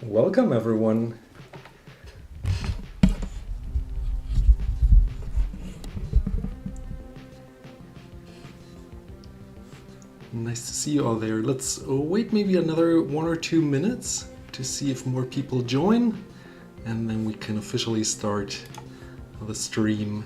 Welcome everyone. Nice to see you all there. Let's wait maybe another 1 or 2 minutes to see if more people join, and then we can officially start the stream.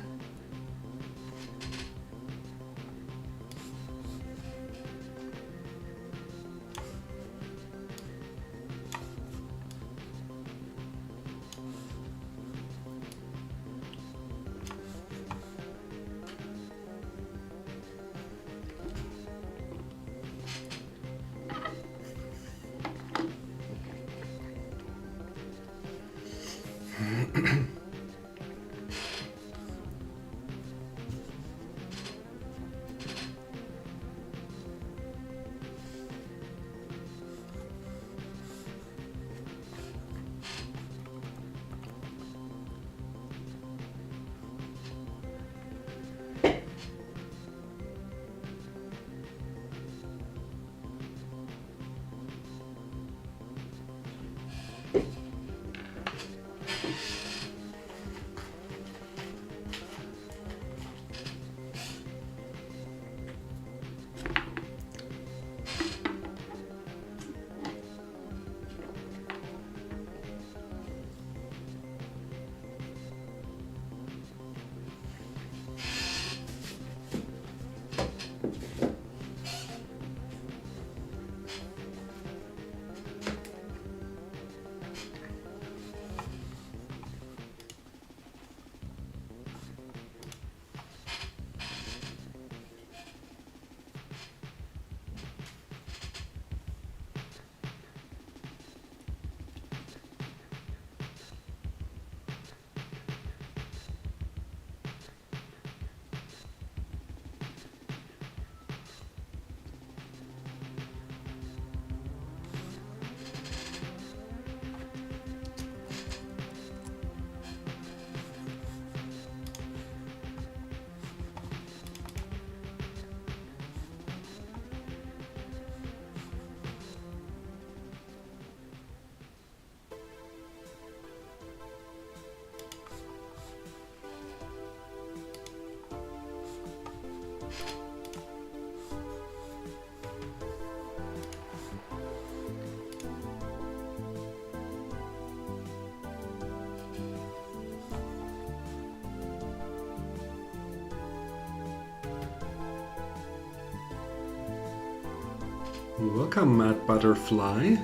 Welcome, Matt Butterfly.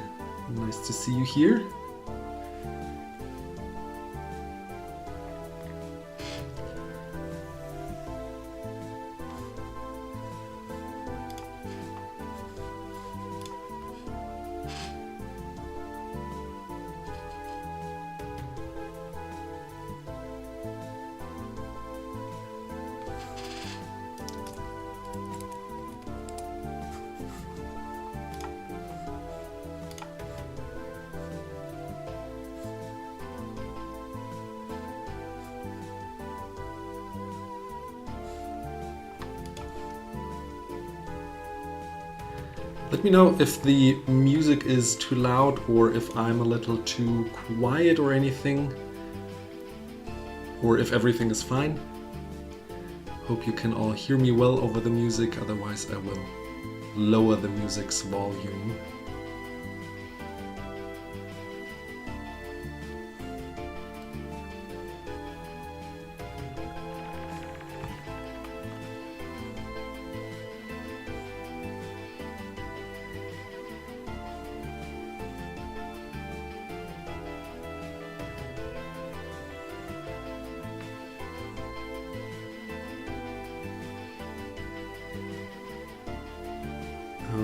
Nice to see you here. Let me know if the music is too loud or if I'm a little too quiet or anything, or if everything is fine. Hope you can all hear me well over the music, otherwise I will lower the music's volume.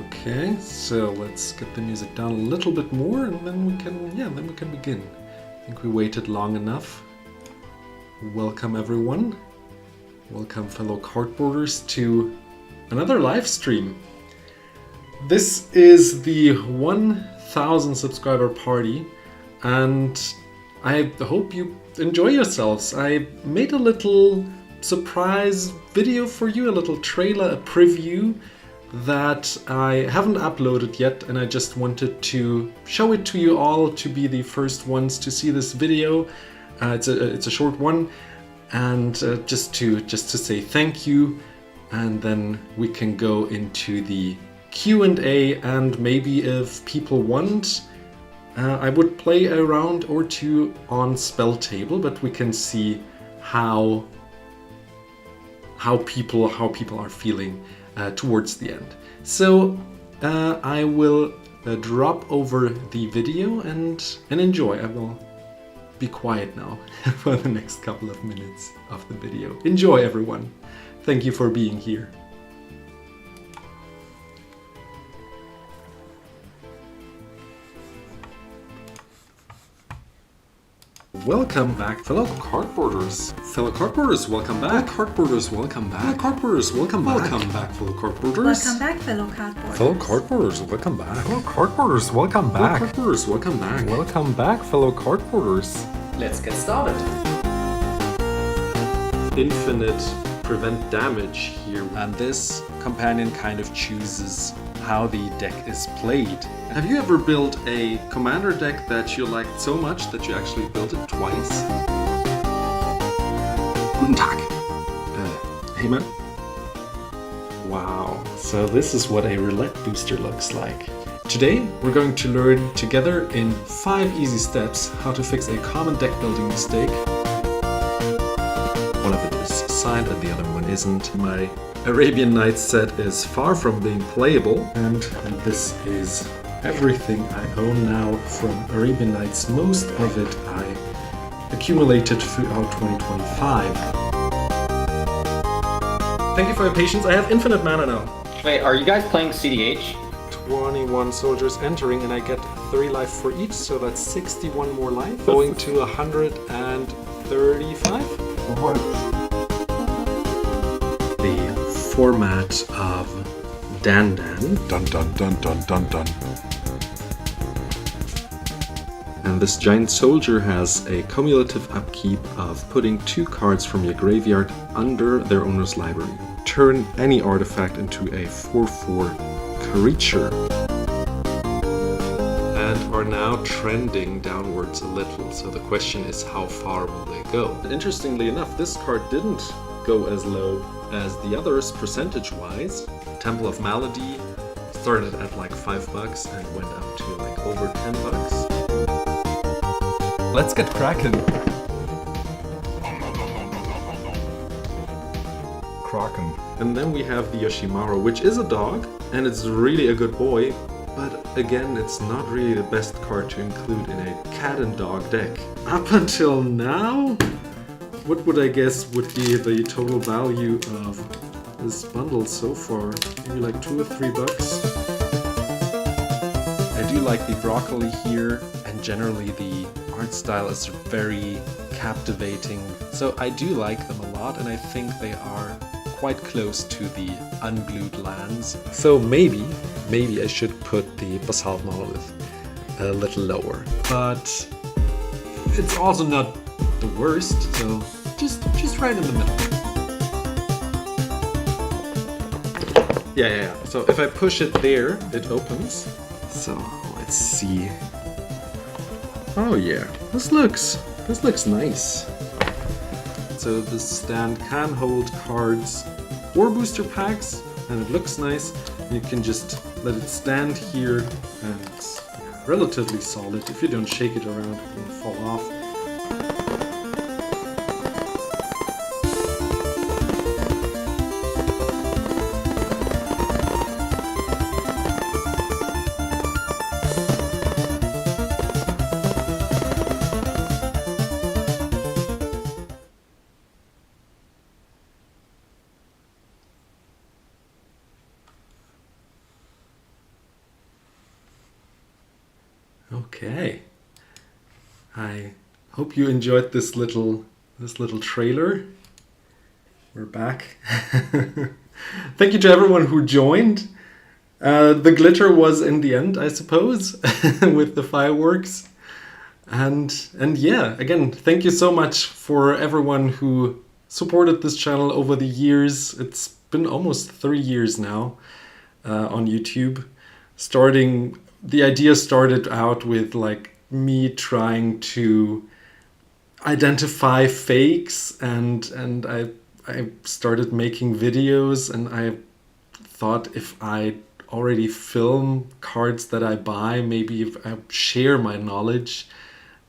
Okay, so let's get the music down a little bit more, and then we can begin. I think we waited long enough. Welcome everyone. Welcome fellow cardboarders to another live stream. This is the 1000 subscriber party, and I hope you enjoy yourselves. I made a little surprise video for you, a little trailer, a preview. that I haven't uploaded yet, and I just wanted to show it to you all to be the first ones to see this video. It's a short one, and just to say thank you, and then we can go into the Q&A, and maybe if people want, I would play a round or two on SpellTable, but we can see how people are feeling towards the end. So I will drop over the video and enjoy. I will be quiet now for the next couple of minutes of the video. Enjoy, everyone. Thank you for being here. Welcome back, fellow cardboarders. Fellow cardboarders, welcome back. Fellow cardboarders, welcome back. Fellow cardboarders, welcome back. Welcome back, fellow cardboarders. Welcome back, fellow cardboarders. Fellow cardboarders, welcome back. Fellow cardboarders, welcome back. Fellow cardboarders, welcome back. Welcome back, fellow cardboarders. Let's get started. Infinite prevent damage here, and this companion kind of chooses how the deck is played. Have you ever built a commander deck that you liked so much that you actually built it twice? Guten Tag. Hey man. Wow, so this is what a roulette booster looks like. Today we're going to learn together in 5 easy steps how to fix a common deck building mistake. One of it is signed and the other one isn't. My Arabian Nights set is far from being playable, and this is everything I own now from Arabian Nights. Most of it I accumulated throughout 2025. Thank you for your patience. I have infinite mana now. Wait, are you guys playing CDH? 21 soldiers entering, and I get 3 life for each, so that's 61 more life. Going to 135. The format of Dan. Dun dun dun dun dun dun. And this giant soldier has a cumulative upkeep of putting 2 cards from your graveyard under their owner's library. Turn any artifact into a 4/4 creature. And are now trending downwards a little, so the question is how far will they go? Interestingly enough, this card didn't go as low as the others percentage-wise. Temple of Malady started at like $5 and went up to like over $10. Let's get cracking! Kraken. And then we have the Yoshimaru, which is a dog, and it's really a good boy, but again, it's not really the best card to include in a cat and dog deck. Up until now, what would I guess would be the total value of this bundle so far? Maybe like $2 or $3. I do like the broccoli here, and generally the art style is very captivating. So I do like them a lot, and I think they are quite close to the unglued lands. So maybe I should put the Basalt Monolith a little lower. But it's also not the worst, so just right in the middle. Yeah. So if I push it there, it opens. So let's see. Oh yeah, this looks nice. So this stand can hold cards or booster packs, and it looks nice. You can just let it stand here, and it's relatively solid. If you don't shake it around, it won't fall off. Okay, I hope you enjoyed this little trailer. We're back. Thank you to everyone who joined. The glitter was in the end, I suppose, with the fireworks. And yeah, again, thank you so much for everyone who supported this channel over the years. It's been almost 3 years now. on YouTube. The idea started out with like me trying to identify fakes, and I started making videos, and I thought if I already film cards that I buy, maybe if I share my knowledge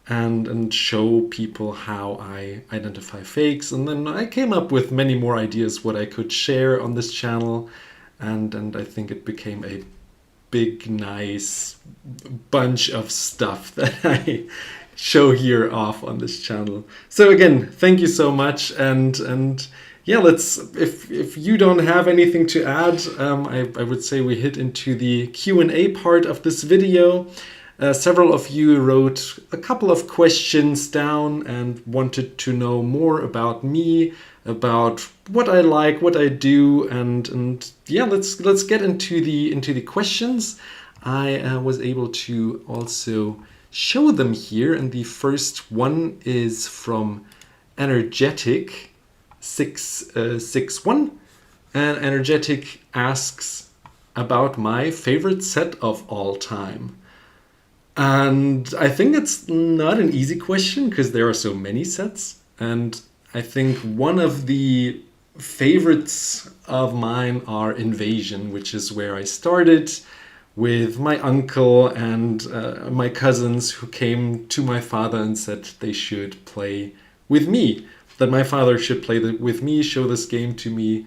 and show people how I identify fakes. And then I came up with many more ideas what I could share on this channel, and I think it became a big, nice bunch of stuff that I show here off on this channel. So again, thank you so much, and yeah, if you don't have anything to add, I would say we hit into the Q&A part of this video. Several of you wrote a couple of questions down and wanted to know more about me, about what I like, what I do, and yeah, let's get into the questions. I was able to also show them here, and the first one is from Energetic 661, and Energetic asks about my favorite set of all time. And I think it's not an easy question because there are so many sets, and I think one of the favorites of mine are Invasion, which is where I started with my uncle and my cousins, who came to my father and said they should play with me, that my father should play with me, show this game to me.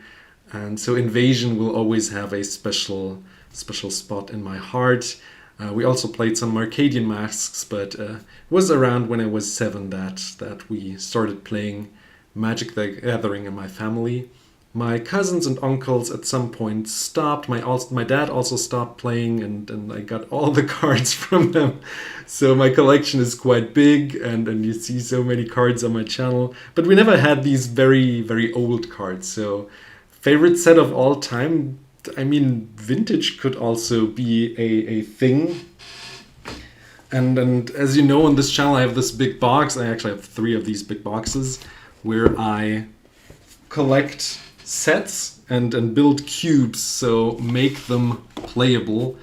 And so Invasion will always have a special spot in my heart. We also played some Arcadian Masks, but it was around when I was 7 that we started playing Magic the Gathering in my family. My cousins and uncles at some point stopped. My dad also stopped playing, and I got all the cards from them. So my collection is quite big, and you see so many cards on my channel. But we never had these very, very old cards. So favorite set of all time, I mean, vintage could also be a thing. And as you know, on this channel I have this big box. I actually have 3 of these big boxes where I collect sets and build cubes, so make them playable.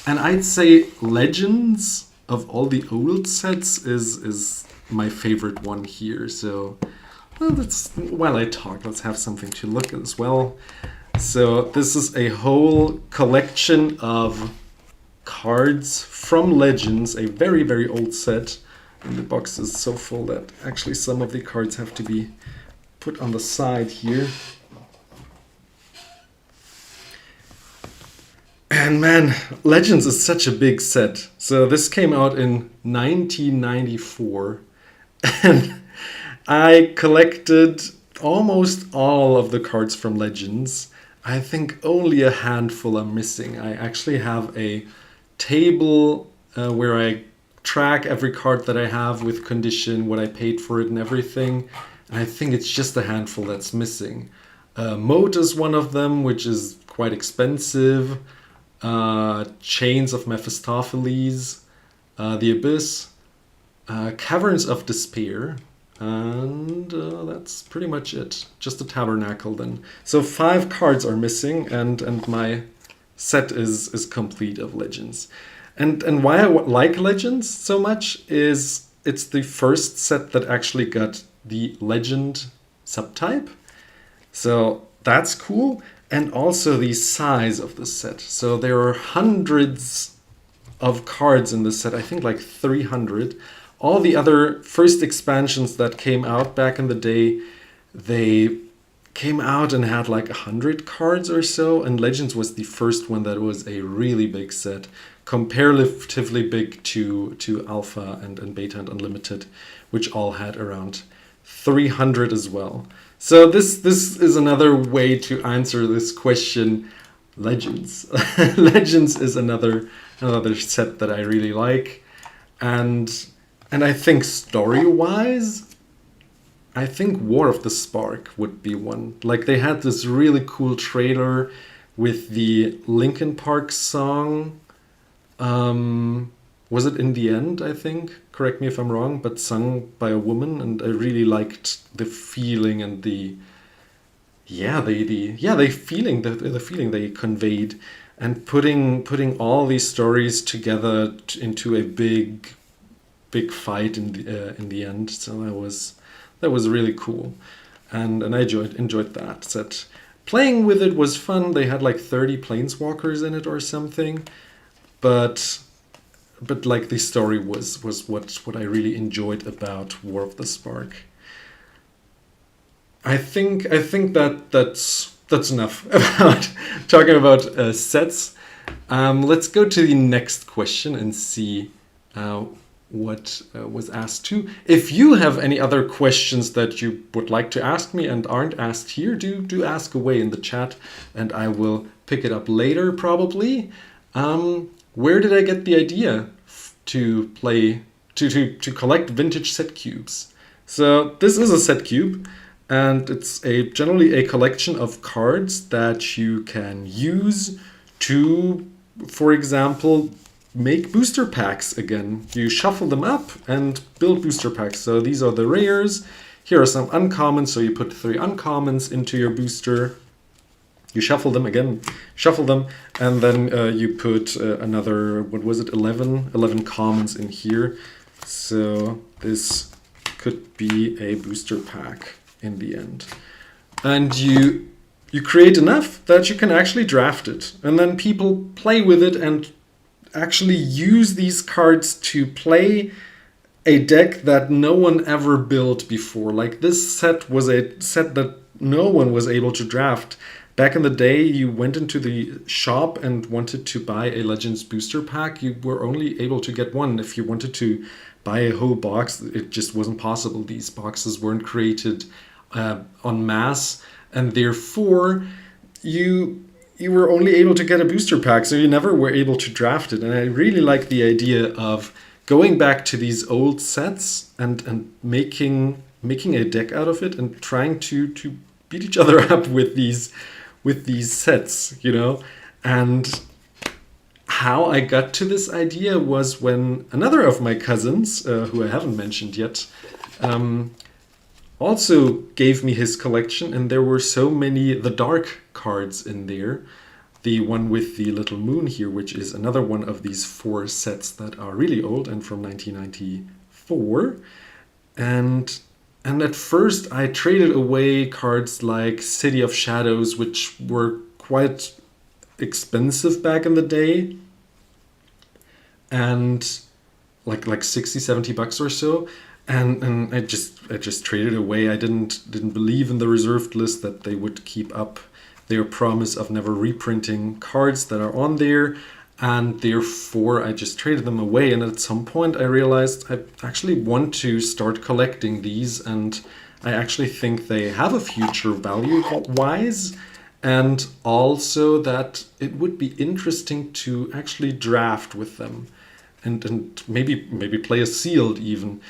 And I'd say Legends of all the old sets is my favorite one here. So well, while I talk, let's have something to look at as well. So this is a whole collection of cards from Legends, a very, very old set. And the box is so full that actually some of the cards have to be put on the side here. And man, Legends is such a big set. So this came out in 1994, and I collected almost all of the cards from Legends. I think only a handful are missing. I actually have a table where I track every card that I have with condition, what I paid for it and everything. And I think it's just a handful that's missing. Moat is one of them, which is quite expensive. Chains of Mephistopheles, The Abyss, Caverns of Despair, and that's pretty much it. Just a Tabernacle then. So 5 cards are missing, and my set is complete of Legends. And why I like Legends so much is it's the first set that actually got the Legend subtype. So that's cool. And also the size of the set. So there are hundreds of cards in this set, I think like 300. All the other first expansions that came out back in the day, they came out and had like 100 cards or so, and Legends was the first one that was a really big set, comparatively big to Alpha and Beta and Unlimited, which all had around 300 as well. So this is another way to answer this question. Legends. Legends is another set that I really like. And I think story-wise, I think War of the Spark would be one. Like, they had this really cool trailer with the Linkin Park song. Was it In the End, I think? Correct me if I'm wrong, but sung by a woman, and I really liked the feeling and the feeling they conveyed. and putting all these stories together into a big fight in the end. So that was really cool, and I enjoyed that set. Playing with it was fun. They had like 30 planeswalkers in it or something, but like the story was what I really enjoyed about War of the Spark. I think that's enough about talking about sets. Let's go to the next question and see what was asked too. If you have any other questions that you would like to ask me and aren't asked here, do ask away in the chat, and I will pick it up later probably. Where did I get the idea to play to collect vintage set cubes? So this is a set cube. And it's generally a collection of cards that you can use to, for example, make booster packs again. You shuffle them up and build booster packs. So these are the rares. Here are some uncommons. So you put 3 uncommons into your booster. You shuffle them again, and then you put another, what was it, 11 commons in here. So this could be a booster pack in the end, and you create enough that you can actually draft it, and then people play with it and actually use these cards to play a deck that no one ever built before. Like this set was a set that no one was able to draft. Back in the day, you went into the shop and wanted to buy a Legends booster pack, you were only able to get one. If you wanted to buy a whole box, it just wasn't possible. These boxes weren't created en masse, and therefore you were only able to get a booster pack, so you never were able to draft it. And I really like the idea of going back to these old sets and making a deck out of it and trying to beat each other up with these sets, you know. And how I got to this idea was when another of my cousins, who I haven't mentioned yet, also gave me his collection, and there were so many The Dark cards in there. The one with the little moon here, which is another one of these 4 sets that are really old and from 1994. And at first I traded away cards like City of Shadows, which were quite expensive back in the day, and like $60-70 or so. And I just traded away. I didn't believe in the reserved list that they would keep up their promise of never reprinting cards that are on there, and therefore I just traded them away. And at some point I realized I actually want to start collecting these, and I actually think they have a future value-wise, and also that it would be interesting to actually draft with them, and maybe play a sealed even.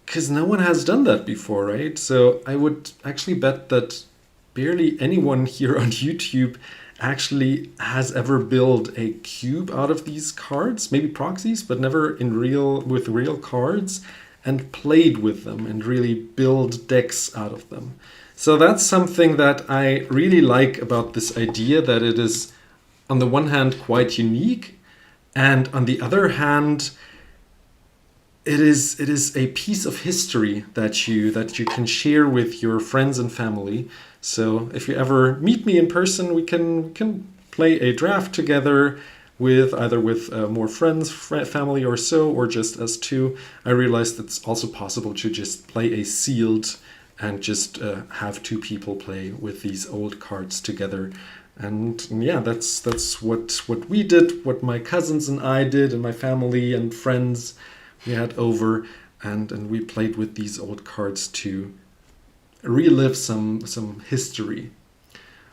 Because no one has done that before, right? So I would actually bet that barely anyone here on YouTube actually has ever built a cube out of these cards. Maybe proxies, but never with real cards, and played with them and really build decks out of them. So that's something that I really like about this idea, that it is on the one hand quite unique, and on the other hand it is a piece of history that you can share with your friends and family. So if you ever meet me in person, we can play a draft together with more friends, family or so, or just us two. I realized it's also possible to just play a sealed and just have 2 people play with these old cards together. And yeah, that's what we did, what my cousins and I did, and my family and friends we had over, and we played with these old cards to relive some history.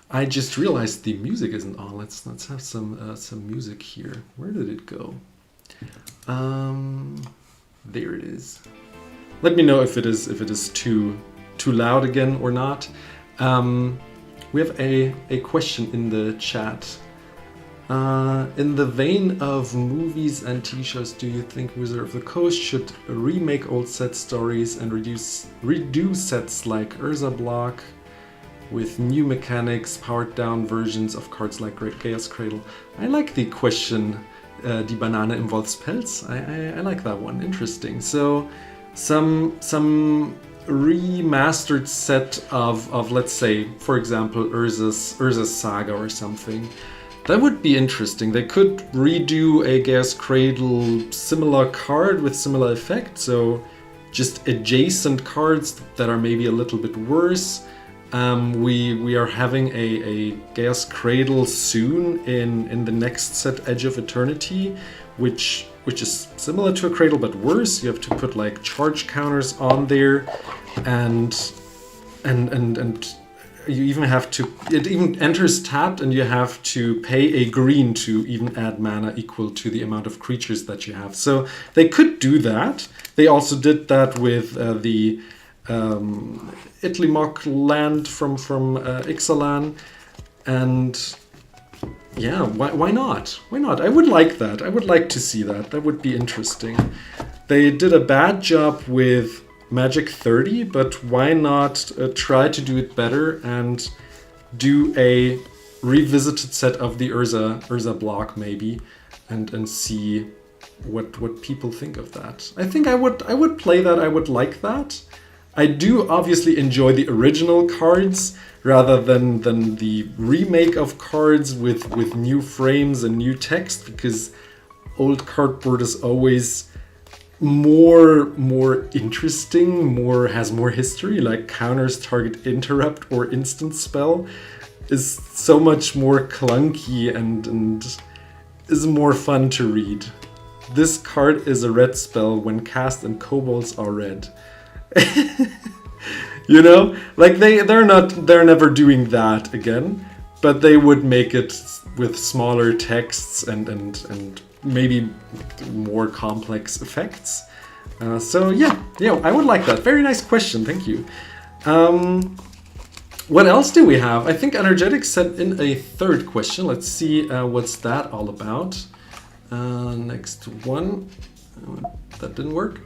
I just realized the music isn't on. Let's have some music here. Where did it go? There it is. Let me know if it is too loud again or not. We have a question in the chat. In the vein of movies and TV shows, do you think Wizard of the Coast should remake old set stories and redo sets like Urza Block with new mechanics, powered down versions of cards like Great Chaos Cradle. I like the question, Die Banane im Wolfspelz. I like that one, interesting. So some remastered set of let's say, for example, Urza's Saga or something. That would be interesting. They could redo a Chaos Cradle similar card with similar effect, so just adjacent cards that are maybe a little bit worse. We are having a Chaos Cradle soon in the next set, Edge of Eternity, which is similar to a Cradle but worse. You have to put like charge counters on there, and you even have to, it even enters tapped and you have to pay a green to even add mana equal to the amount of creatures that you have. So they could do that. They also did that with the Itlimok land from Ixalan, and yeah, why not? Why not? I would like that. I would like to see that. That would be interesting. They did a bad job with Magic 30, but why not try to do it better and do a revisited set of the Urza block maybe, and see what people think of that. I think I would play that. I would like that. I do obviously enjoy the original cards rather than the remake of cards with new frames and new text, because old cardboard is always more interesting, has more history, like counters, target, interrupt, or instant spell is so much more clunky and is more fun to read. This card is a red spell when cast and kobolds are red. You know, like they're never doing that again, but they would make it with smaller texts and maybe more complex effects. So yeah, I would like that. Very nice question, thank you. What else do we have? I think Energetic sent in a third question. Let's see what's that all about. Next one. That didn't work.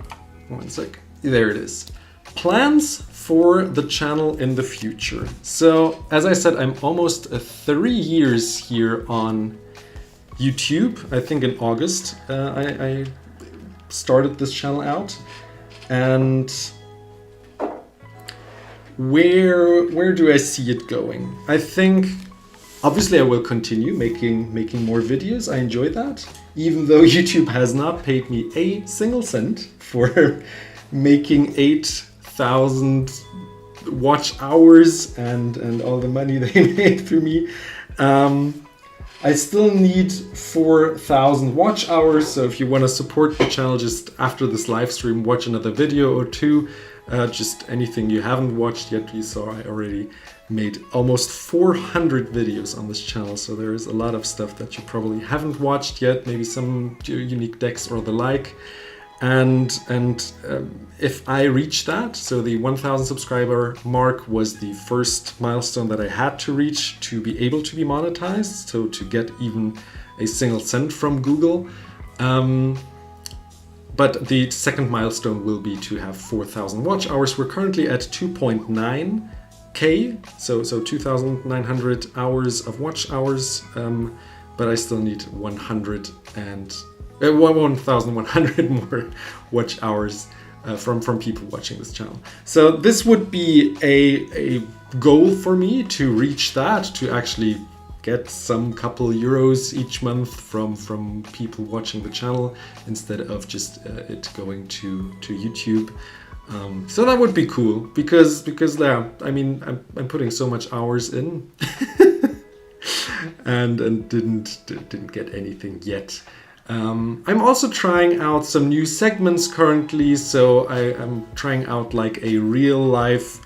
One sec. There it is. Plans for the channel in the future. So, as I said, I'm almost 3 years here on YouTube. I think in August I started this channel out. And where do I see it going? I think obviously I will continue making more videos. I enjoy that, even though YouTube has not paid me a single cent for making 8,000 watch hours and all the money they made through me. I still need 4,000 watch hours, so if you want to support the channel just after this live stream, watch another video or two. Just anything you haven't watched yet. You saw I already made almost 400 videos on this channel, so there is a lot of stuff that you probably haven't watched yet, maybe some unique decks or the like. And if I reach that, so the 1,000 subscriber mark was the first milestone that I had to reach to be able to be monetized, so to get even a single cent from Google. But the second milestone will be to have 4,000 watch hours. We're currently at 2.9K, so 2,900 hours of watch hours, but I still need 1,100 more watch hours from people watching this channel. So this would be a goal for me to reach that, to actually get some couple euros each month from people watching the channel instead of just it going to YouTube. So that would be cool because yeah, I mean I'm putting so much hours in and didn't get anything yet. I'm also trying out some new segments currently, so I'm trying out like a real life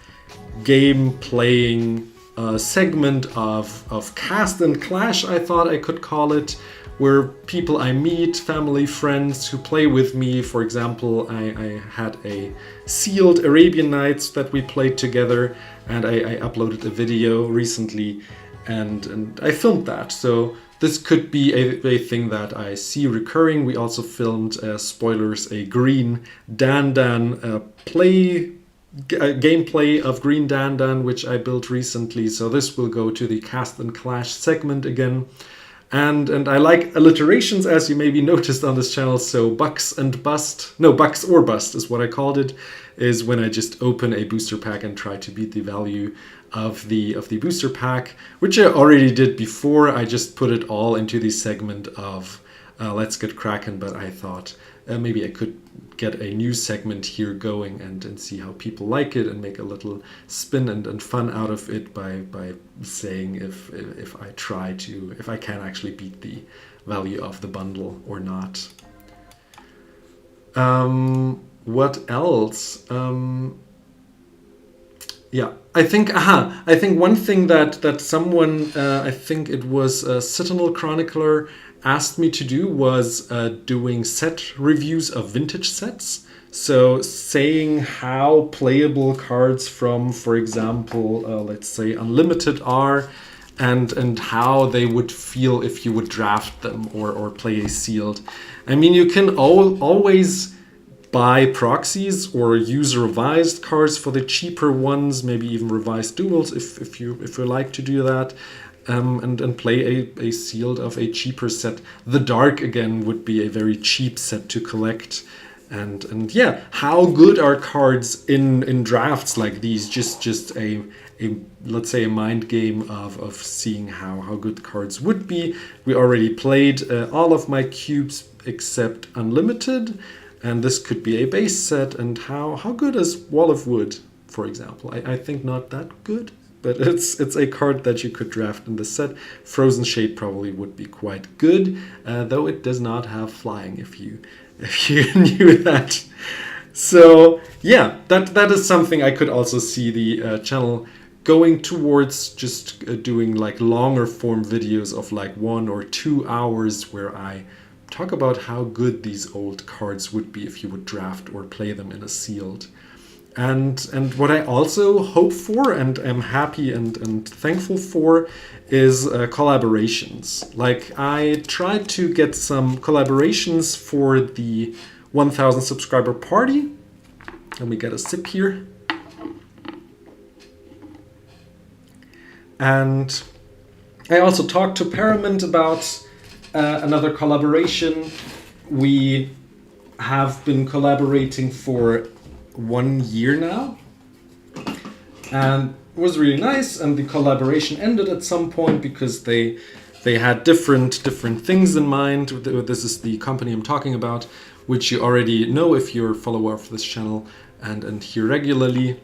game playing segment of Cast and Clash, I thought I could call it, where people I meet, family, friends who play with me. For example, I had a sealed Arabian Nights that we played together, and I uploaded a video recently, and I filmed that. So this could be a thing that I see recurring. We also filmed, spoilers, a green Dan play gameplay of Green Dandan, which I built recently. So this will go to the Cast and Clash segment again. And I like alliterations, as you maybe noticed on this channel. So bucks or bust is what I called it, is when I just open a booster pack and try to beat the value of the booster pack, which I already did before. I just put it all into the segment of Let's Get Crackin', but I thought maybe I could get a new segment here going and see how people like it and make a little spin and fun out of it by saying if I can actually beat the value of the bundle or not. What else? Yeah, I think one thing that someone, I think it was Citadel Chronicler, asked me to do was doing set reviews of vintage sets. So saying how playable cards from, for example, let's say Unlimited are, and how they would feel if you would draft them or play a sealed. I mean, you can always buy proxies or use revised cards for the cheaper ones, maybe even revised duels if you like to do that. And play a sealed of a cheaper set. The Dark, again, would be a very cheap set to collect. And yeah, how good are cards in drafts like these? Just a let's say a mind game of seeing how good cards would be. We already played all of my cubes except Unlimited, and this could be a base set. And how good is Wall of Wood, for example? I think not that good. But it's a card that you could draft in the set. Frozen Shade probably would be quite good, though it does not have flying if you knew that. So yeah, that is something I could also see the channel going towards, just doing like longer form videos of like 1 or 2 hours where I talk about how good these old cards would be if you would draft or play them in a sealed. And what I also hope for and am happy and thankful for is collaborations. Like, I tried to get some collaborations for the 1000 subscriber party. Let me get a sip here. And I also talked to Paramount about another collaboration. We have been collaborating for 1 year now, and it was really nice, and the collaboration ended at some point because they had different things in mind. This is the company I'm talking about, which you already know if you're a follower of this channel and hear regularly.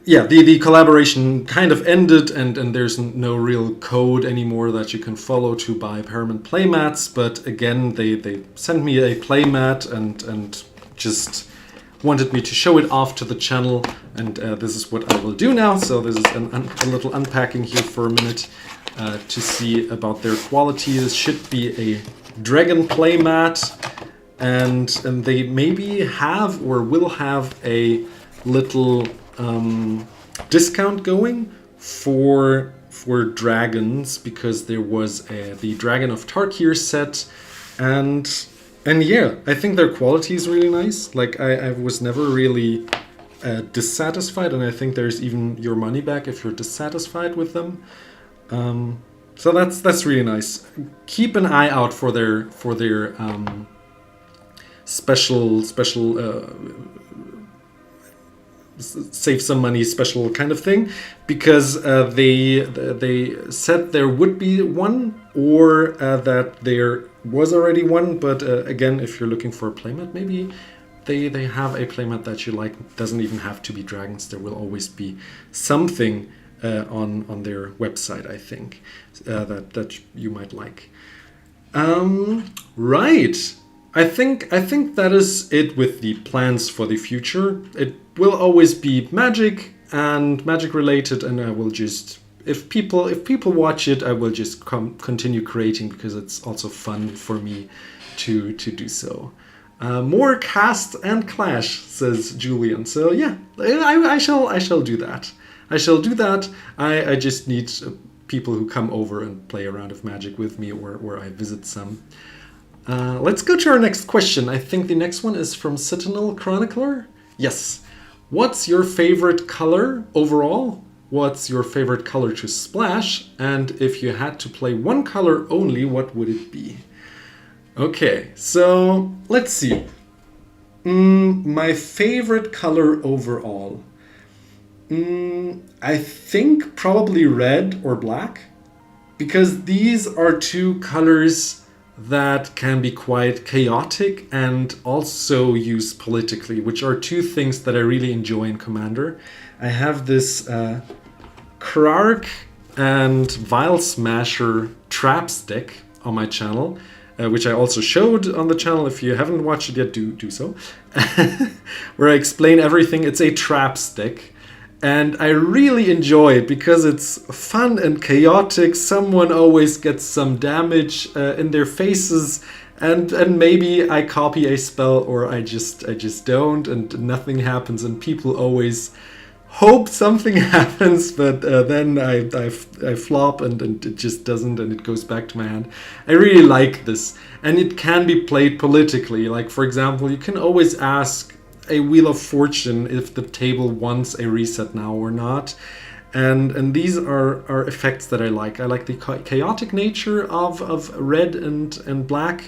Yeah, the collaboration kind of ended, and there's no real code anymore that you can follow to buy Paramount playmats. But again, they sent me a playmat and just wanted me to show it off to the channel, and this is what I will do now. So this is a little unpacking here for a minute to see about their quality. This should be a dragon playmat, and they maybe have or will have a little discount going for dragons, because there was the Dragon of Tarkir set, and yeah, I think their quality is really nice. Like, I was never really dissatisfied, and I think there's even your money back if you're dissatisfied with them. So that's really nice. Keep an eye out for their special save some money special kind of thing, because they said there would be one, or that there was already one. But again, if you're looking for a playmat, maybe they have a playmat that you like. It doesn't even have to be dragons. There will always be something on their website, I think, that you might like. Right. I think that is it with the plans for the future. It will always be Magic and Magic related, and I will just, if people watch it, I will just continue creating, because it's also fun for me to do so. More Cast and Clash, says Julian. So yeah, I shall do that. I just need people who come over and play a round of Magic with me, or I visit some. Let's go to our next question. I think the next one is from Citadel Chronicler. Yes. What's your favorite color overall? What's your favorite color to splash? And if you had to play one color only, what would it be? Okay, so let's see. My favorite color overall. I think probably red or black, because these are two colors that can be quite chaotic and also used politically, which are two things that I really enjoy in Commander. I have this Krark and Vile Smasher traps deck on my channel, which I also showed on the channel. If you haven't watched it yet, do so. Where I explain everything. It's a traps deck. And I really enjoy it because it's fun and chaotic. Someone always gets some damage in their faces, and maybe I copy a spell or I just don't, and nothing happens. And people always hope something happens, but then I flop and it just doesn't, and it goes back to my hand. I really like this, and it can be played politically. Like, for example, you can always ask a Wheel of Fortune if the table wants a reset now or not, and these are effects that I like. I like the chaotic nature of red and black,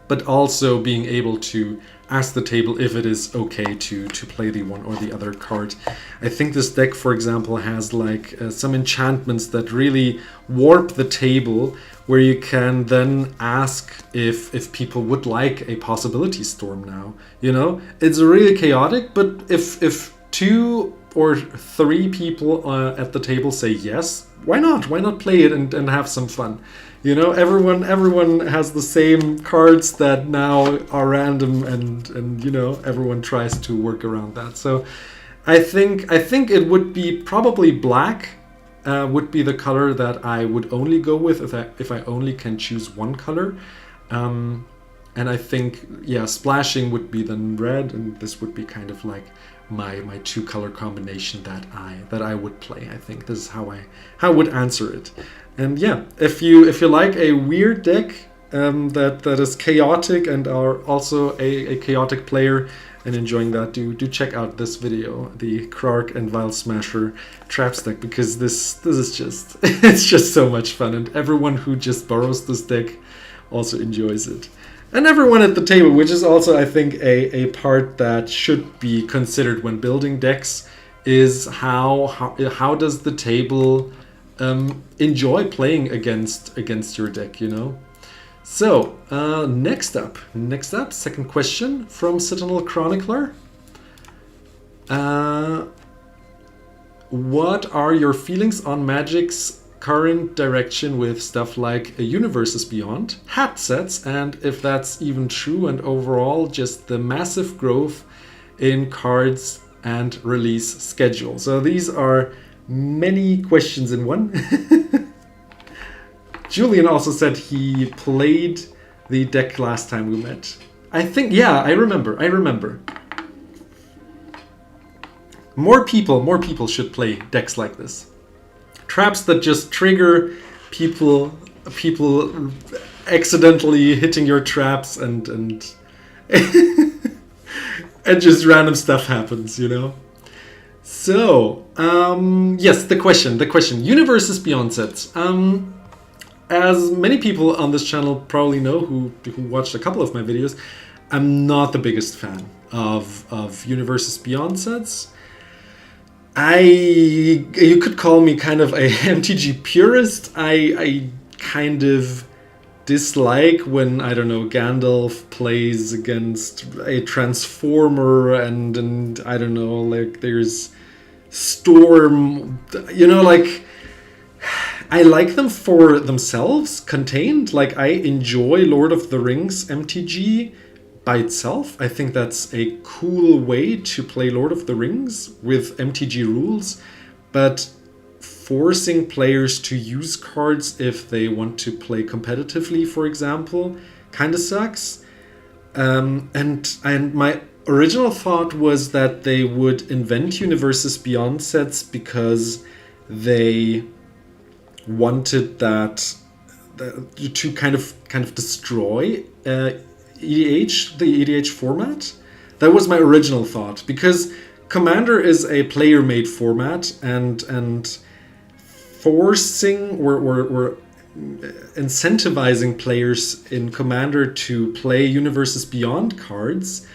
but also being able to ask the table if it is okay to play the one or the other card. I think this deck, for example, has like some enchantments that really warp the table, where you can then ask if people would like a possibility storm now. You know, it's really chaotic, but if 2 or 3 people at the table say yes, why not? Why not play it and have some fun? You know, everyone has the same cards that now are random, and you know, everyone tries to work around that. So I think it would be probably black. Would be the color that I would only go with if I only can choose one color. And I think, yeah, splashing would be then red, and this would be kind of like my 2 color combination that I would play. I think this is how I would answer it. And yeah, if you like a weird deck that is chaotic and are also a chaotic player and enjoying that, do check out this video, the Krark and Vile Smasher traps deck, because this is just it's just so much fun, and everyone who just borrows this deck also enjoys it. And everyone at the table, which is also, I think, a part that should be considered when building decks, is how does the table enjoy playing against your deck, you know? So, next up, second question from Citadel Chronicler. What are your feelings on Magic's current direction with stuff like Universes Beyond, hat sets, and if that's even true, and overall just the massive growth in cards and release schedule? So these are many questions in one. Julian also said he played the deck last time we met. I think, yeah, I remember. More people should play decks like this. Traps that just trigger people accidentally hitting your traps, and and just random stuff happens, you know? So, yes, the question. Universes Beyond sets. As many people on this channel probably know who watched a couple of my videos, I'm not the biggest fan of Universes Beyond sets. You could call me kind of a MTG purist. I kind of dislike when, I don't know, Gandalf plays against a Transformer and I don't know, like there's Storm, you know, like I like them for themselves, contained. Like I enjoy Lord of the Rings MTG by itself. I think that's a cool way to play Lord of the Rings with MTG rules, but forcing players to use cards if they want to play competitively, for example, kind of sucks. And my original thought was that they would invent Universes Beyond sets because they wanted that to kind of destroy EDH, the EDH format. That was my original thought, because Commander is a player-made format, and forcing or incentivizing players in Commander to play Universes Beyond cards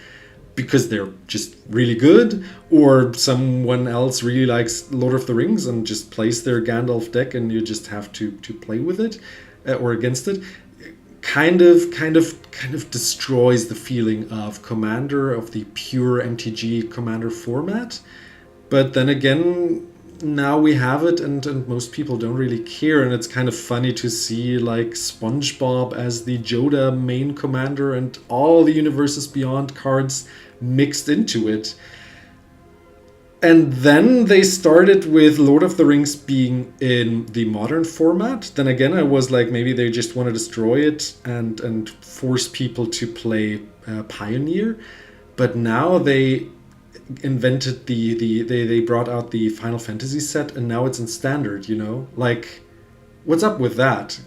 because they're just really good, or someone else really likes Lord of the Rings and just plays their Gandalf deck and you just have to play with it or against it, kind of destroys the feeling of Commander, of the pure MTG Commander format. But then again, now we have it, and most people don't really care, and it's kind of funny to see like SpongeBob as the Yoda main commander and all the Universes Beyond cards mixed into it. And then they started with Lord of the Rings being in the modern format. Then again, I was like, maybe they just want to destroy it and force people to play Pioneer. But now they invented they brought out the Final Fantasy set, and now it's in Standard, you know? Like, what's up with that?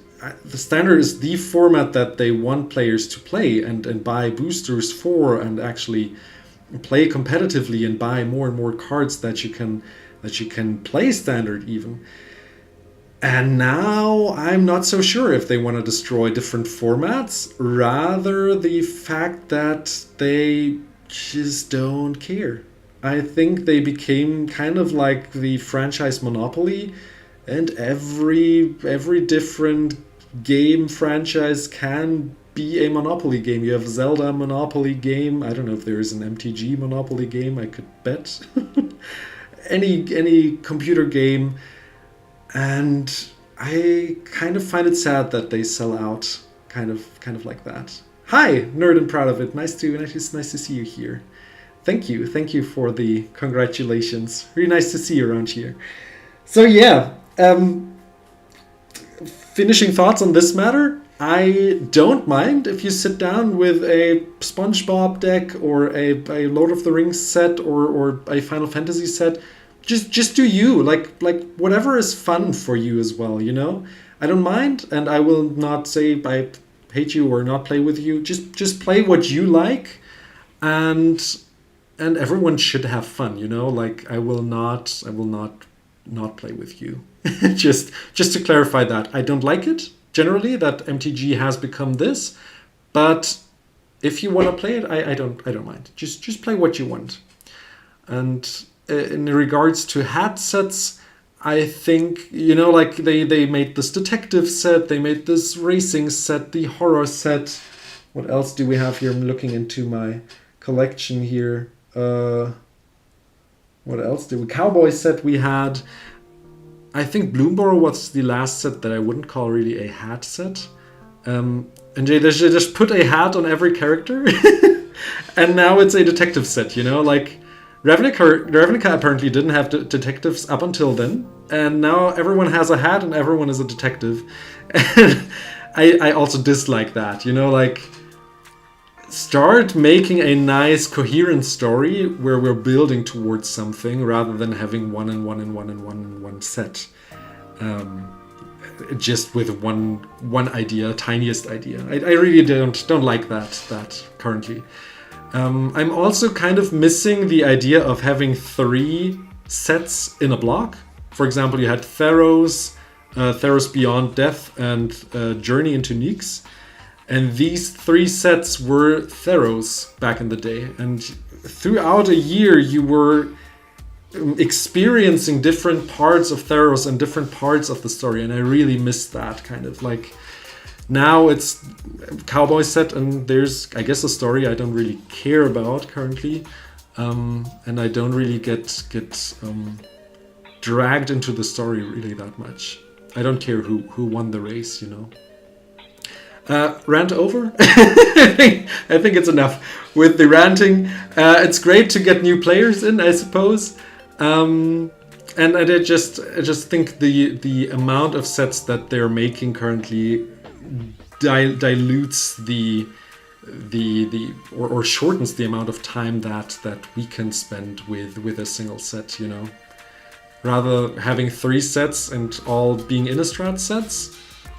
The Standard is the format that they want players to play and buy boosters for, and actually play competitively and buy more and more cards that you can play Standard even. And now I'm not so sure if they want to destroy different formats, rather the fact that they just don't care. I think they became kind of like the franchise Monopoly, and every different game franchise can be a Monopoly game. You have Zelda Monopoly game. I don't know if there is an MTG Monopoly game. I could bet. any computer game, and I kind of find it sad that they sell out kind of like that. Hi, Nerd and Proud of It. Nice to see you here. Thank you for the congratulations. Really nice to see you around here. So yeah, finishing thoughts on this matter. I don't mind if you sit down with a SpongeBob deck or a Lord of the Rings set or a Final Fantasy set. Just do you, like whatever is fun for you as well, you know? I don't mind, and I will not say I hate you or not play with you. Just play what you like, and everyone should have fun, you know? Like, I will not play with you. just to clarify that. I don't like it generally that MTG has become this, but if you want to play it, I don't mind. Just play what you want. And in regards to hat sets, I think, you know, like they made this detective set, they made this racing set, the horror set. What else do we have here? I'm looking into my collection here. What else do we? Cowboy set we had. I think Bloomborough was the last set that I wouldn't call really a hat set. And they just put a hat on every character. And now it's a detective set, you know? Like, Ravnica apparently didn't have detectives up until then. And now everyone has a hat and everyone is a detective. And I also dislike that, you know? Like, start making a nice coherent story where we're building towards something rather than having one set, just with one idea, tiniest idea. I really don't like that currently. I'm also kind of missing the idea of having 3 sets in a block. For example, you had Theros Beyond Death, and Journey into Nyx. And these 3 sets were Theros back in the day. And throughout a year, you were experiencing different parts of Theros and different parts of the story. And I really missed that kind of like. Now it's Cowboy set, and there's, I guess, a story I don't really care about currently. And I don't really get dragged into the story really that much. I don't care who won the race, you know. Rant over? I think it's enough with the ranting. It's great to get new players in, I suppose. And I just think the amount of sets that they're making currently dilutes or shortens the amount of time that we can spend with a single set, you know. Rather having 3 sets and all being Innistrad sets,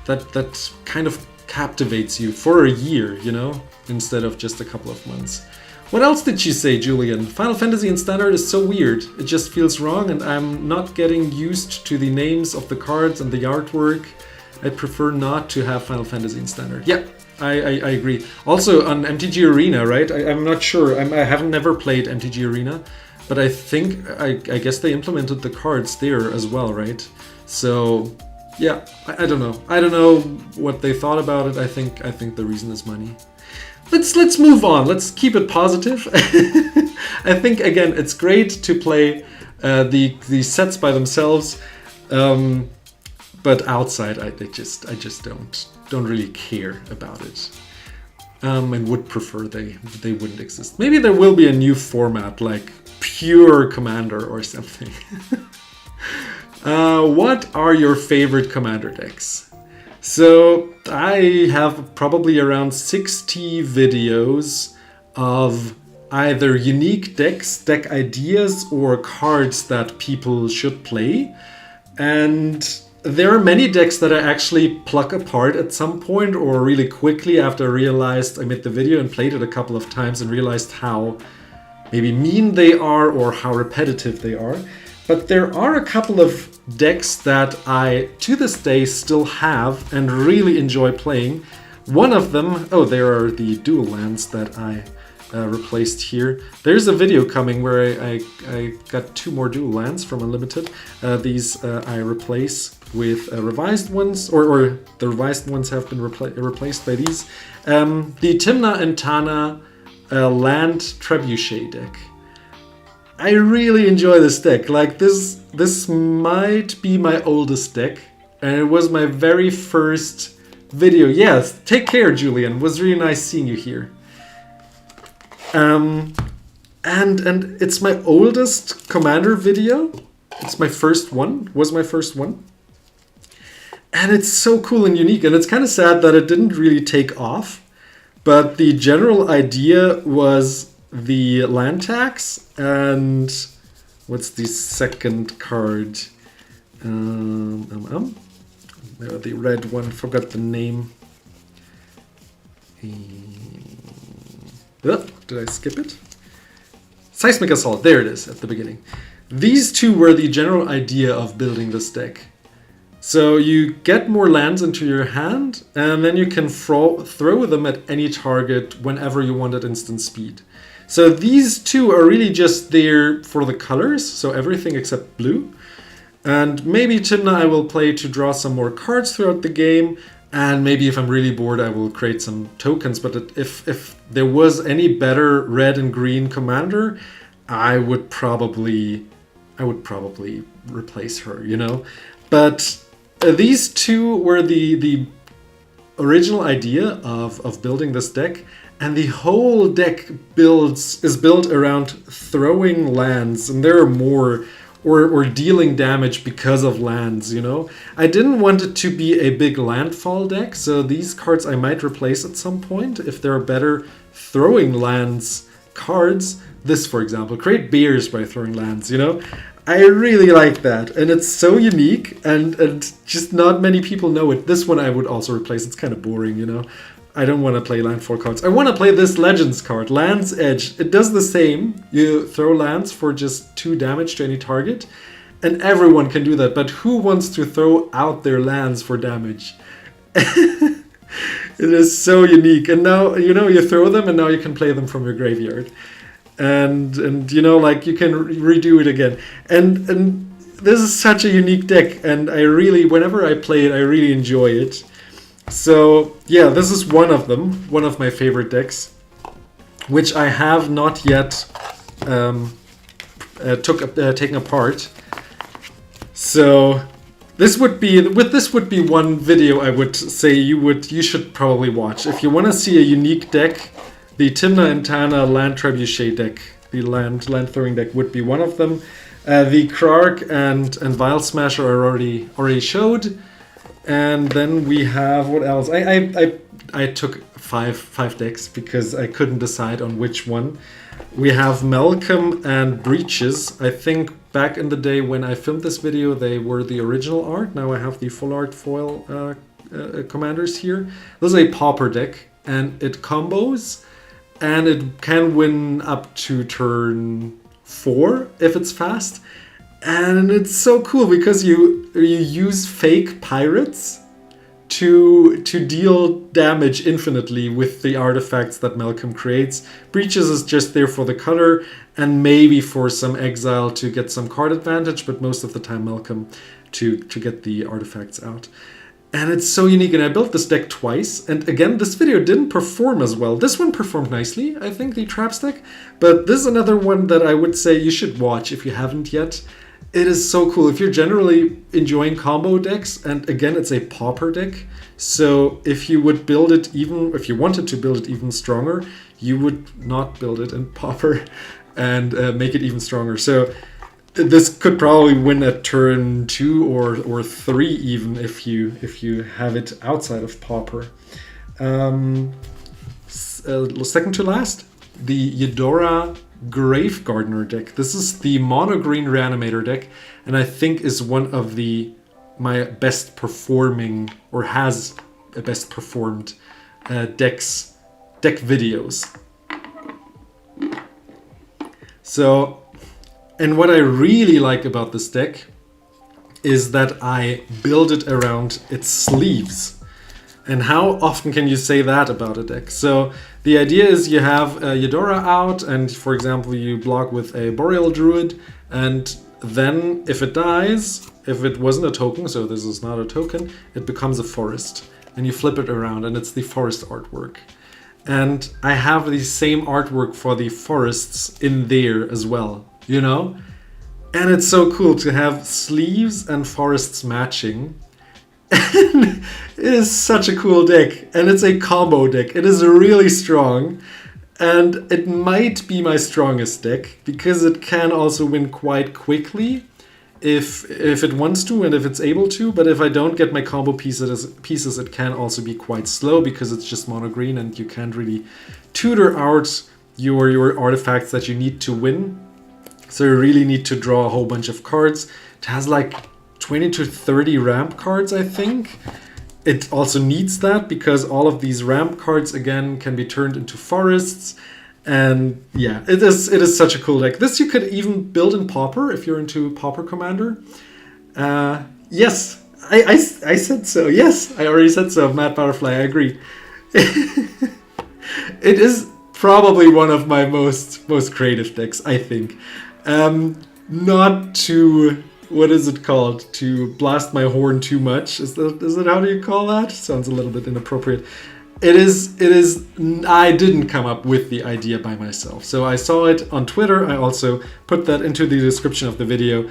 that kind of captivates you for a year, you know, instead of just a couple of months. What else did she say, Julian? Final Fantasy in Standard is so weird. It just feels wrong, and I'm not getting used to the names of the cards and the artwork. I prefer not to have Final Fantasy in Standard. Yeah, I agree. Also on MTG Arena, right? I'm not sure. I haven't never played MTG Arena, but I think I guess they implemented the cards there as well, right? So yeah, I don't know. I don't know what they thought about it. I think the reason is money. Let's move on. Let's keep it positive. I think again it's great to play the sets by themselves, but outside I just don't really care about it, and would prefer they wouldn't exist. Maybe there will be a new format like pure Commander or something. What are your favorite Commander decks? So I have probably around 60 videos of either unique decks, deck ideas, or cards that people should play. And there are many decks that I actually pluck apart at some point or really quickly after I realized I made the video and played it a couple of times and realized how maybe mean they are or how repetitive they are. But there are a couple of decks that I, to this day, still have and really enjoy playing. One of them, oh, there are the dual lands that I replaced here. There's a video coming where I got 2 more dual lands from Unlimited. These I replace with revised ones, or the revised ones have been replaced by these. The Tymna and Tana land trebuchet deck. I really enjoy this deck. Like this might be my oldest deck, and it was my very first video. Yes, take care, Julian. It was really nice seeing you here. And it's my oldest Commander video. It's my first one. Was my first one. And it's so cool and unique. And it's kind of sad that it didn't really take off. But the general idea was the land tax and what's the second card? The red one, forgot the name. Did I skip it? Seismic Assault, there it is at the beginning. These two were the general idea of building this deck. So you get more lands into your hand, and then you can throw them at any target whenever you want at instant speed. So these two are really just there for the colors, so everything except blue. And maybe Tymna I will play to draw some more cards throughout the game, and maybe if I'm really bored I will create some tokens. But if there was any better red and green commander, I would probably replace her, you know. But these two were the original idea of building this deck. And the whole deck is built around throwing lands, and there are more, or dealing damage because of lands, you know? I didn't want it to be a big landfall deck, so these cards I might replace at some point if there are better throwing lands cards. This, for example, create bears by throwing lands, you know? I really like that, and it's so unique, and just not many people know it. This one I would also replace. It's kind of boring, you know? I don't want to play landfall cards. I want to play this Legends card, Land's Edge. It does the same. You throw lands for just 2 damage to any target, and everyone can do that. But who wants to throw out their lands for damage? It is so unique. And now, you know, you throw them, and now you can play them from your graveyard. And you know, like, you can redo it again. And this is such a unique deck, and I really, whenever I play it, I really enjoy it. So yeah, this is one of them, one of my favorite decks, which I have not yet taken apart. So this would be one video I would say you should probably watch if you want to see a unique deck. The Tymna and Tana land trebuchet deck, the land throwing deck, would be one of them. The Krark and Vile Smasher I already showed. And then we have, what else? I took five decks because I couldn't decide on which one. We have Malcolm and Breaches. I think back in the day when I filmed this video, they were the original art. Now I have the full art foil commanders here. This is a pauper deck, and it combos, and it can win up to turn 4 if it's fast. And it's so cool because you use fake pirates to deal damage infinitely with the artifacts that Malcolm creates. Breaches is just there for the color and maybe for some exile to get some card advantage, but most of the time Malcolm to get the artifacts out. And it's so unique, and I built this deck twice, and again, this video didn't perform as well. This one performed nicely, I think, the Traps deck, but this is another one that I would say you should watch if you haven't yet. It is so cool. If you're generally enjoying combo decks, and again, it's a pauper deck, so if you would build it even, if you wanted to build it even stronger, you would not build it in pauper and make it even stronger. So this could probably win at turn 2 or 3 even if you have it outside of pauper. Second to last, the Eudora Grave Gardener deck. This is the mono green reanimator deck, and I think is one of my best performing, or has a best performed deck videos. So, and what I really like about this deck is that I build it around its sleeves. And how often can you say that about a deck? So the idea is you have Eudora out, and for example you block with a Boreal Druid, and then if it dies, if it wasn't a token, so this is not a token, it becomes a forest. And you flip it around and it's the forest artwork. And I have the same artwork for the forests in there as well, you know? And it's so cool to have sleeves and forests matching. And it is such a cool deck, and it's a combo deck. It is really strong, and it might be my strongest deck because it can also win quite quickly if it wants to and if it's able to. But if I don't get my combo pieces, it can also be quite slow because it's just mono green and you can't really tutor out your artifacts that you need to win. So you really need to draw a whole bunch of cards. It has like 20 to 30 ramp cards, I think. It also needs that because all of these ramp cards again can be turned into forests. And yeah, it is such a cool deck. This you could even build in pauper if you're into pauper commander. Yes, I said so. Yes, I already said so. Mad Butterfly, I agree. It is probably one of my most creative decks, I think. Not to, what is it called? To blast my horn too much. Is it how do you call that? Sounds a little bit inappropriate. It is, I didn't come up with the idea by myself. So I saw it on Twitter. I also put that into the description of the video.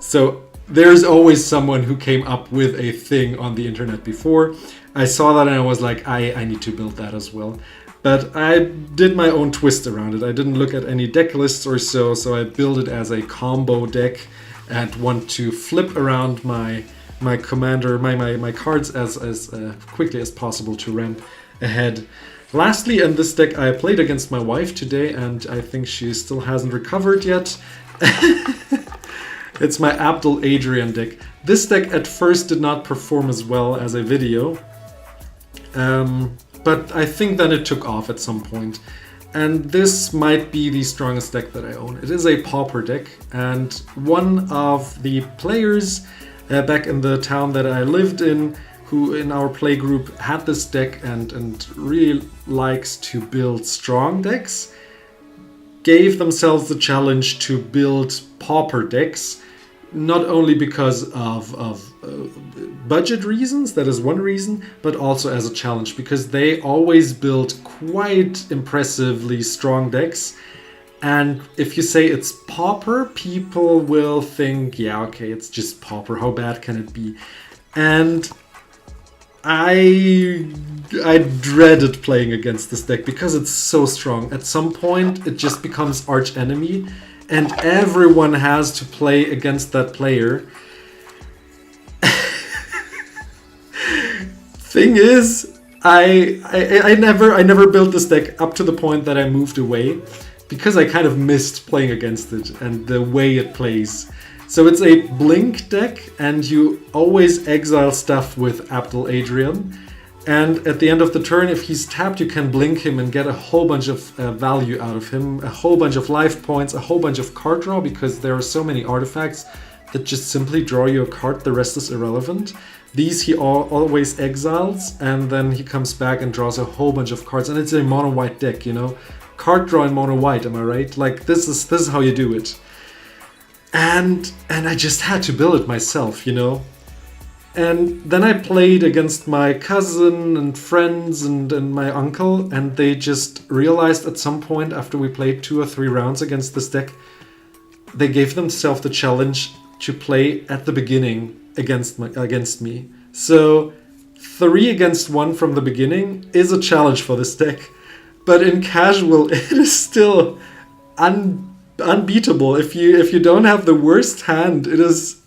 So there's always someone who came up with a thing on the internet before. I saw that and I was like, I need to build that as well. But I did my own twist around it. I didn't look at any deck lists or so I built it as a combo deck and want to flip around my commander, my cards as quickly as possible to ramp ahead. Lastly, in this deck I played against my wife today and I think she still hasn't recovered yet. It's my Abdul Adrian deck. This deck at first did not perform as well as a video. But I think that it took off at some point. And this might be the strongest deck that I own. It is a pauper deck, and one of the players back in the town that I lived in, who in our play group had this deck and really likes to build strong decks, gave themselves the challenge to build pauper decks. Not only because of budget reasons, that is one reason, but also as a challenge, because they always build quite impressively strong decks. And if you say it's pauper, people will think, yeah, okay, it's just pauper, how bad can it be? And I dreaded playing against this deck because it's so strong. At some point, it just becomes arch enemy. And everyone has to play against that player. Thing is, I never built this deck up to the point that I moved away because I kind of missed playing against it and the way it plays. So it's a blink deck, and you always exile stuff with Abdul Adrian. And at the end of the turn, if he's tapped, you can blink him and get a whole bunch of value out of him, a whole bunch of life points, a whole bunch of card draw, because there are so many artifacts that just simply draw you a card, the rest is irrelevant. These he always exiles, and then he comes back and draws a whole bunch of cards, and it's a mono-white deck, you know? Card draw in mono-white, am I right? Like, this is how you do it. And I just had to build it myself, you know? And then I played against my cousin and friends and my uncle, and they just realized at some point after we played 2 or 3 rounds against this deck, they gave themselves the challenge to play at the beginning against me. So 3 against 1 from the beginning is a challenge for this deck, but in casual it is still unbeatable. If you don't have the worst hand, it is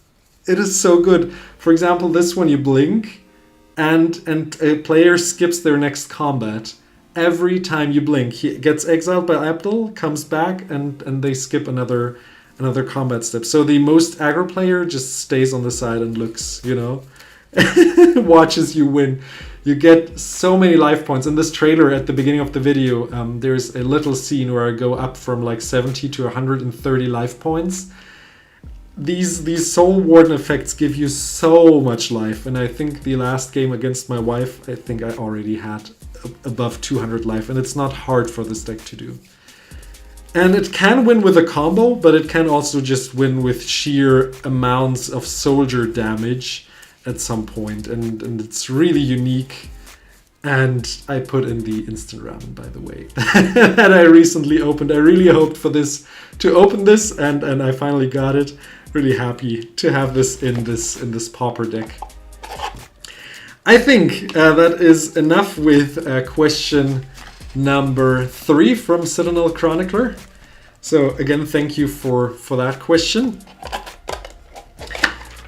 so good. For example, this one, you blink, and a player skips their next combat. Every time you blink, he gets exiled by Abdul, comes back, and they skip another combat step. So the most aggro player just stays on the side and looks, you know, watches you win. You get so many life points. In this trailer at the beginning of the video, there's a little scene where I go up from like 70 to 130 life points. These Soul Warden effects give you so much life, and I think the last game against my wife, I think I already had above 200 life, and it's not hard for this deck to do. And it can win with a combo, but it can also just win with sheer amounts of soldier damage at some point, and it's really unique. And I put in the instant ramen, by the way, that I recently opened. I really hoped for this to open this, and I finally got it. Really happy to have this in this pauper deck. I think that is enough with question number 3 from Citadel Chronicler. So again, thank you for that question.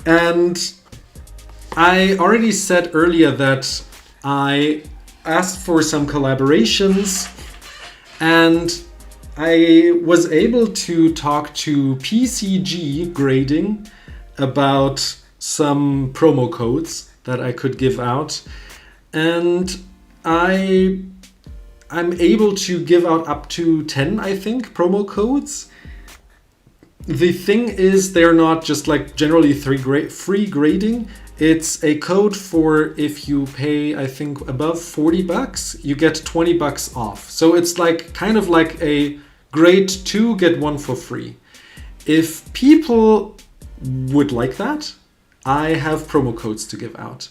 And I already said earlier that I asked for some collaborations, and I was able to talk to PCG Grading about some promo codes that I could give out, and I'm able to give out up to 10, I think, promo codes. The thing is, they're not just like generally free grading. It's a code for if you pay, I think, above $40, you get $20 off. So it's like kind of like a grade 2, get 1 for free. If people would like that, I have promo codes to give out.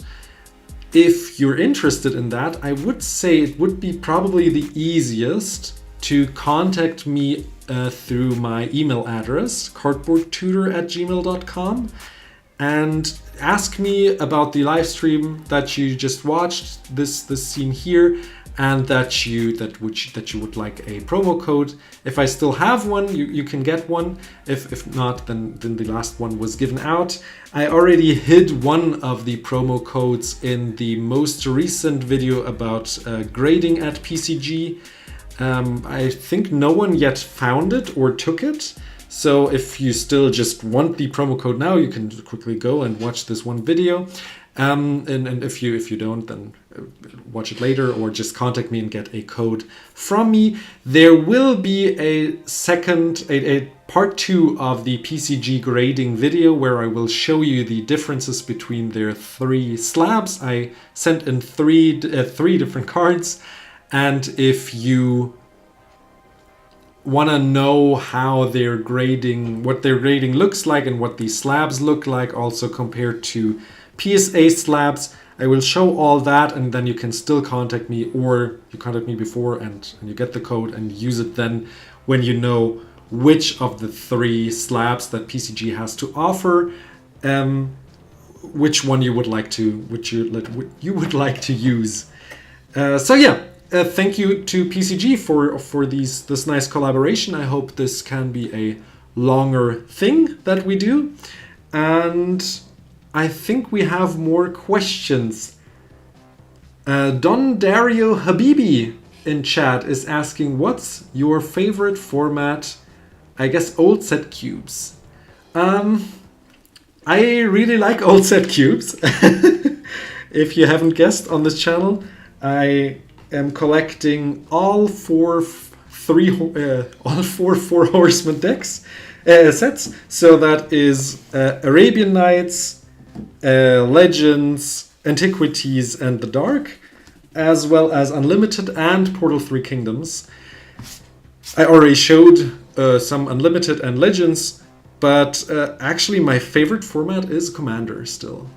If you're interested in that, I would say it would be probably the easiest to contact me through my email address, cardboardtutor@gmail.com, and ask me about the live stream that you just watched, this scene here, and that you would like a promo code. If I still have one, you can get one. If not, then the last one was given out. I already hid one of the promo codes in the most recent video about grading at PCG. I think no one yet found it or took it. So if you still just want the promo code now, you can quickly go and watch this one video. And if you don't, then watch it later, or just contact me and get a code from me. There will be a part 2 of the PCG grading video where I will show you the differences between their 3 slabs. I sent in three different cards, and if you want to know how what their grading looks like and what these slabs look like, also compared to PSA slabs, I will show all that, and then you can still contact me, or you contact me before and you get the code and use it then when you know which of the 3 slabs that PCG has to offer, which one you would like to use. So yeah. Thank you to PCG for this nice collaboration. I hope this can be a longer thing that we do. And I think we have more questions. Don Dario Habibi in chat is asking, what's your favorite format? I guess old set cubes. I really like old set cubes. If you haven't guessed on this channel, I am collecting all four Four Horsemen decks sets. So that is Arabian Nights, Legends, Antiquities, and the Dark, as well as Unlimited and Portal 3 Kingdoms. I already showed some Unlimited and Legends, but actually my favorite format is Commander still.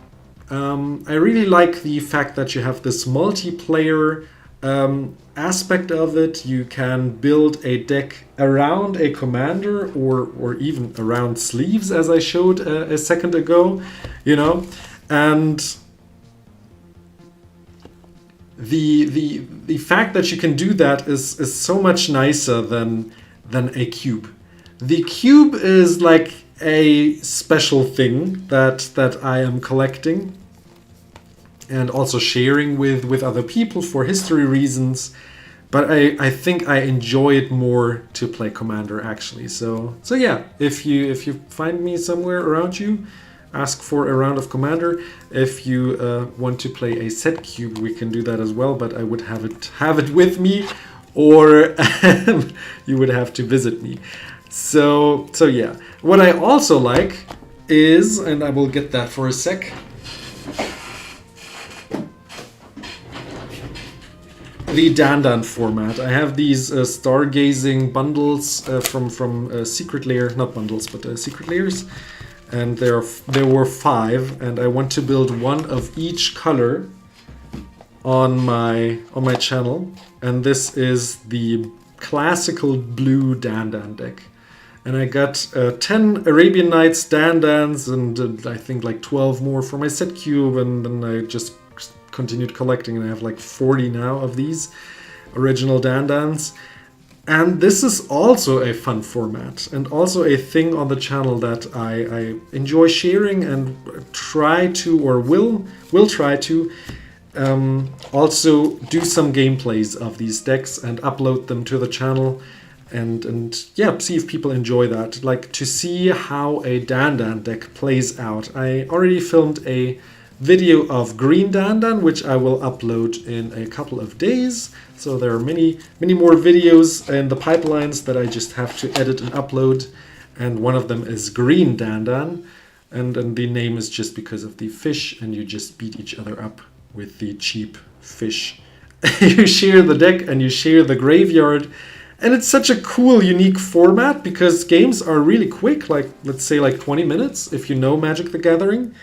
I really like the fact that you have this multiplayer aspect of it. You can build a deck around a commander or even around sleeves, as I showed a second ago, you know, and the fact that you can do that is so much nicer than a cube. The cube is like a special thing that I am collecting and also sharing with other people for history reasons. But I think I enjoy it more to play Commander actually. So yeah, if you find me somewhere around you, ask for a round of Commander. If you want to play a set cube, we can do that as well. But I would have it with me, or you would have to visit me. So yeah. What I also like is, and I will get that for a sec, the Dandan format. I have these stargazing bundles from Secret Lair, not bundles, but Secret Lairs, and there were 5, and I want to build one of each color on my channel, and this is the classical blue Dandan deck. And I got 10 Arabian Nights Dandans and I think like 12 more for my set cube, and then I just continued collecting, and I have like 40 now of these original Dandans. And this is also a fun format and also a thing on the channel that I enjoy sharing and try to, or will try to also do some gameplays of these decks and upload them to the channel. And yeah, see if people enjoy that. Like to see how a Dandan deck plays out. I already filmed a video of green Dandan, which I will upload in a couple of days. So there are many more videos in the pipelines that I just have to edit and upload. And one of them is green Dandan. And the name is just because of the fish, and you just beat each other up with the cheap fish. You share the deck and you share the graveyard. And it's such a cool, unique format because games are really quick, like let's say like 20 minutes if you know Magic the Gathering.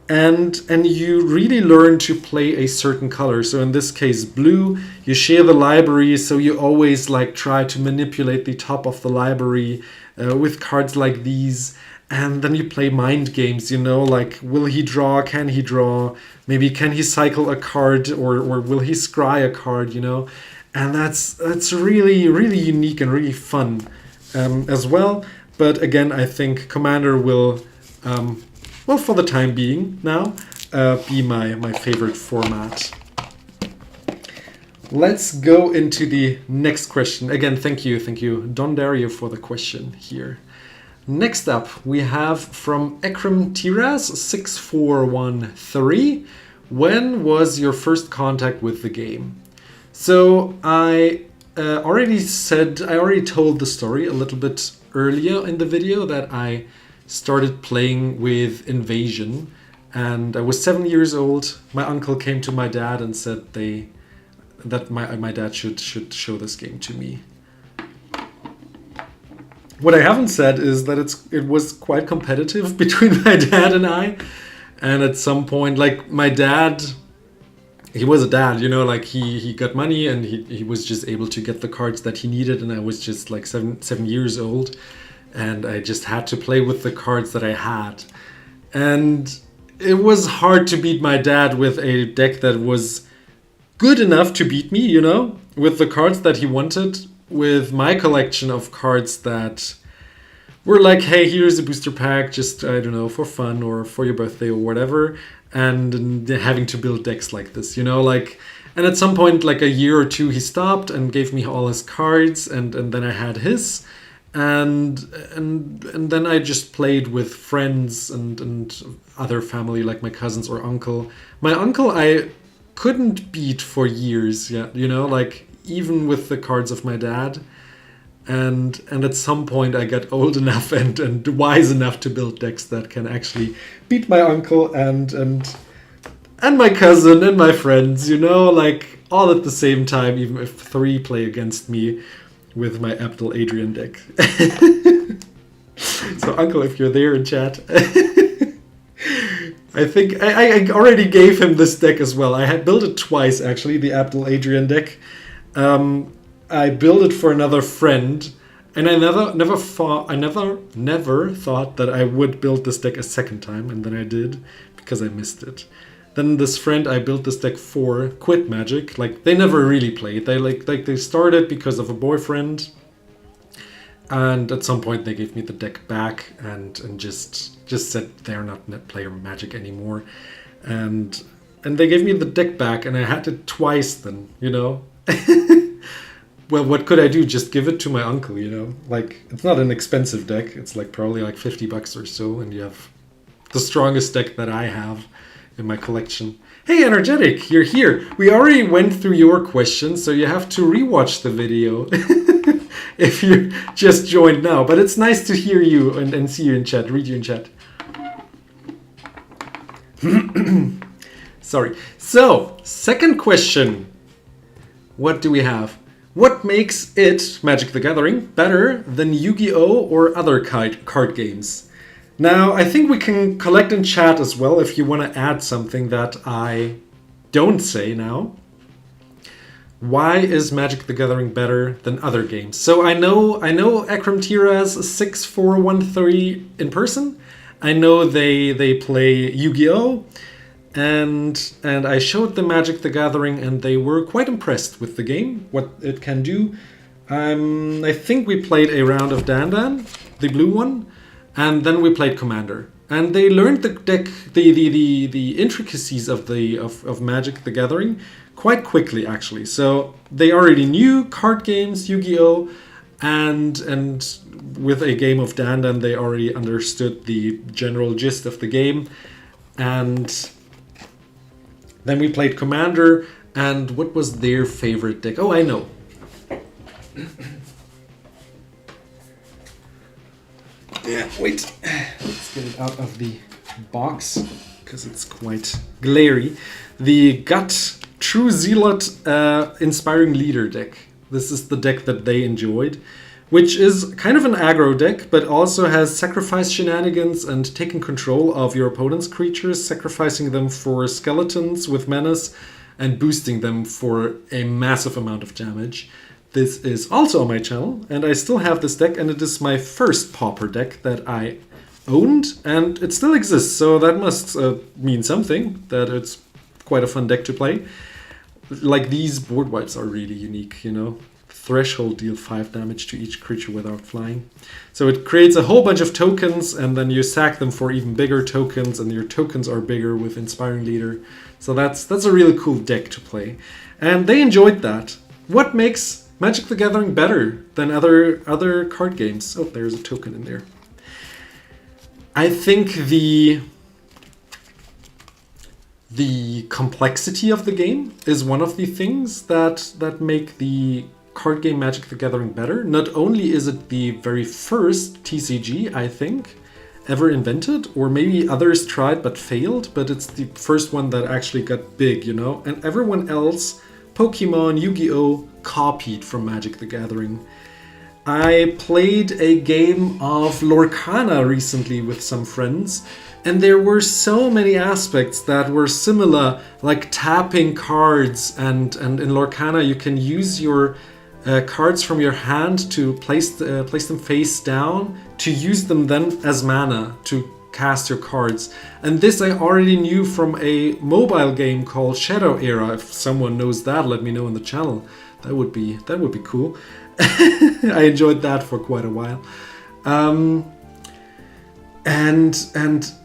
And you really learn to play a certain color. So in this case, blue, you share the library, so you always like try to manipulate the top of the library with cards like these. And then you play mind games, you know, like will he draw, can he draw, maybe can he cycle a card, or will he scry a card, you know. And that's really, really unique and really fun as well. But again, I think Commander will, well, for the time being now, be my favorite format. Let's go into the next question. Again, thank you, Don Dario, for the question here. Next up, we have from Ekrem Tiraz 6413. When was your first contact with the game? So I already told the story a little bit earlier in the video that I started playing with Invasion, and I was 7 years old. My uncle came to my dad and said that my dad should show this game to me. What I haven't said is that it was quite competitive between my dad and I, and at some point, like my dad, he was a dad, you know, like he got money and he was just able to get the cards that he needed, and I was just like seven years old, and I just had to play with the cards that I had. And it was hard to beat my dad with a deck that was good enough to beat me, you know, with the cards that he wanted, with my collection of cards that were like, hey, here's a booster pack, just, I don't know, for fun or for your birthday or whatever, and having to build decks like this, you know, like, and at some point, like a year or two, he stopped and gave me all his cards, and then I had his, and then I just played with friends and other family like my cousins or uncle. My uncle I couldn't beat for years, yeah, you know, like even with the cards of my dad. And at some point I got old enough and wise enough to build decks that can actually beat my uncle and my cousin and my friends, you know, like all at the same time, even if 3 play against me with my Abdul Adrian deck. So uncle, if you're there in chat, I think I already gave him this deck as well. I had built it twice actually, the Abdul Adrian deck. I built it for another friend, and I never thought that I would build this deck a second time, and then I did because I missed it. Then this friend I built this deck for quit Magic. Like they never really played. They started because of a boyfriend, and at some point they gave me the deck back and just said they're not playing Magic anymore, and they gave me the deck back, and I had it twice. Then you know. Well, what could I do? Just give it to my uncle, you know? Like, it's not an expensive deck. It's like probably like $50 or so, and you have the strongest deck that I have in my collection. Hey, Energetic, you're here. We already went through your questions, so you have to rewatch the video if you just joined now. But it's nice to hear you and see you in chat, read you in chat. Sorry. So, second question. What do we have? What makes it, Magic the Gathering, better than Yu-Gi-Oh! Or other card games? Now, I think we can collect in chat as well if you want to add something that I don't say now. Why is Magic the Gathering better than other games? So I know Akram Tiraz 6413 in person. I know they play Yu-Gi-Oh! And I showed them Magic the Gathering, and they were quite impressed with the game, what it can do. I think we played a round of Dandan, the blue one, and then we played Commander. And they learned the deck, the intricacies of Magic the Gathering quite quickly, actually. So they already knew card games, Yu-Gi-Oh! And with a game of Dandan, they already understood the general gist of the game. And then we played Commander, and what was their favorite deck? Oh, I know. Yeah, wait. Let's get it out of the box, because it's quite glary. The Gut True Zealot Inspiring Leader deck. This is the deck that they enjoyed, which is kind of an aggro deck, but also has sacrifice shenanigans and taking control of your opponent's creatures, sacrificing them for skeletons with menace, and boosting them for a massive amount of damage. This is also on my channel, and I still have this deck, and it is my first Pauper deck that I owned, and it still exists, so that must mean something, that it's quite a fun deck to play. Like, these board wipes are really unique, you know? Threshold deal 5 damage to each creature without flying. So it creates a whole bunch of tokens, and then you sack them for even bigger tokens, and your tokens are bigger with Inspiring Leader. So that's a really cool deck to play. And they enjoyed that. What makes Magic the Gathering better than other card games? Oh, there's a token in there. I think the complexity of the game is one of the things that make the card game Magic the Gathering better. Not only is it the very first TCG, I think, ever invented, or maybe others tried but failed, but it's the first one that actually got big, you know? And everyone else, Pokemon, Yu-Gi-Oh!, copied from Magic the Gathering. I played a game of Lorcana recently with some friends, and there were so many aspects that were similar, like tapping cards, and in Lorcana you can use your cards from your hand to place them face down, to use them then as mana to cast your cards. And this I already knew from a mobile game called Shadow Era. If someone knows that, let me know in the channel. That would be cool. I enjoyed that for quite a while. And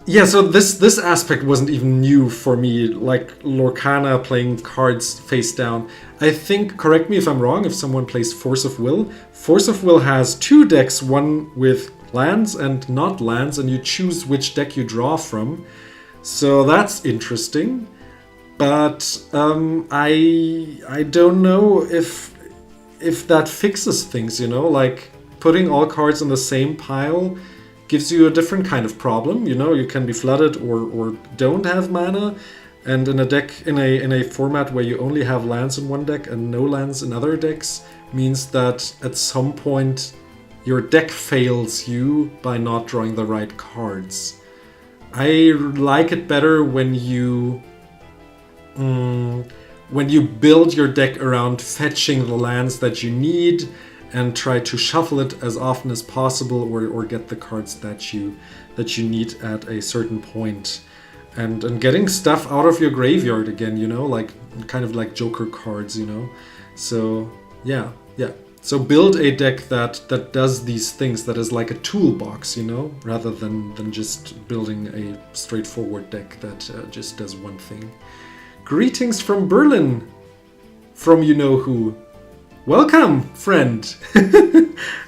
yeah, so this aspect wasn't even new for me, like Lorcana playing cards face down. I think, correct me if I'm wrong, if someone plays Force of Will. Force of Will has two decks, one with lands and not lands, and you choose which deck you draw from. So that's interesting. But I don't know if that fixes things, you know, like putting all cards in the same pile gives you a different kind of problem. You know, you can be flooded or don't have mana, and in a deck in a format where you only have lands in one deck and no lands in other decks means that at some point your deck fails you by not drawing the right cards. I like it better when you build your deck around fetching the lands that you need and try to shuffle it as often as possible, or get the cards that you need at a certain point, and getting stuff out of your graveyard again, you know, like kind of like Joker cards, you know. So yeah. So build a deck that does these things, that is like a toolbox, you know, rather than just building a straightforward deck that just does one thing. Greetings from Berlin, from you know who. Welcome, friend.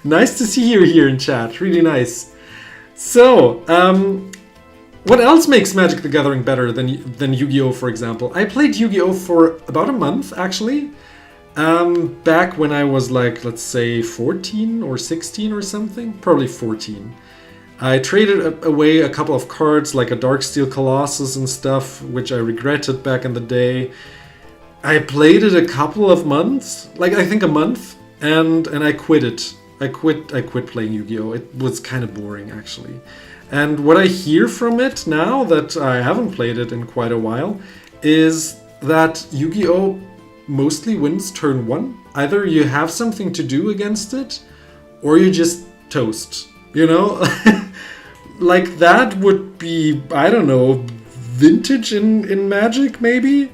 Nice to see you here in chat. Really nice. So, what else makes Magic the Gathering better than Yu-Gi-Oh, for example? I played Yu-Gi-Oh for about a month, actually. Back when I was like, let's say 14 or 16 or something. Probably 14. I traded away a couple of cards, like a Darksteel Colossus and stuff, which I regretted back in the day. I played it a couple of months, like I think a month, and I quit it. I quit playing Yu-Gi-Oh! It was kind of boring, actually. And what I hear from it now that I haven't played it in quite a while is that Yu-Gi-Oh! Mostly wins turn 1. Either you have something to do against it, or you just toast, you know? Like that would be, I don't know, vintage in Magic maybe?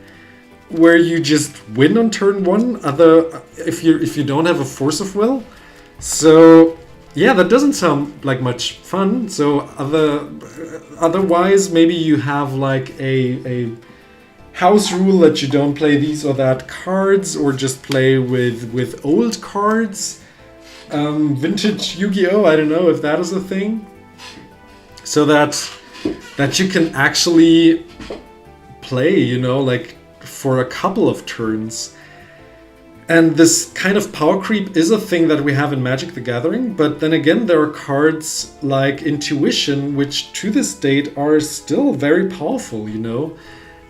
Where you just win on turn 1, if you don't have a Force of Will. So yeah, that doesn't sound like much fun. So otherwise maybe you have like a house rule that you don't play these or that cards, or just play with old cards. Vintage Yu-Gi-Oh! I don't know if that is a thing. So that you can actually play, you know, like for a couple of turns. And this kind of power creep is a thing that we have in Magic the Gathering, but then again there are cards like Intuition, which to this date are still very powerful, you know.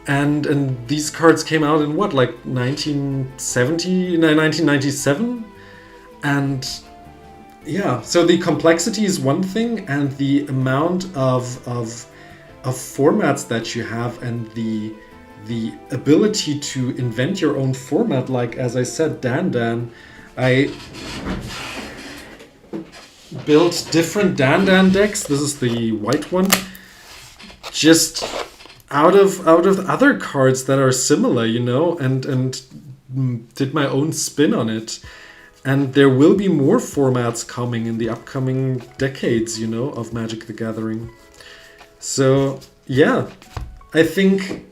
And these cards came out in what, like 1997? And yeah, so the complexity is one thing, and the amount of formats that you have, and the ability to invent your own format, like as I said, Dan. I built different Dan decks. This is the white one. Just out of other cards that are similar, you know, and did my own spin on it. And there will be more formats coming in the upcoming decades, you know, of Magic the Gathering. So yeah, I think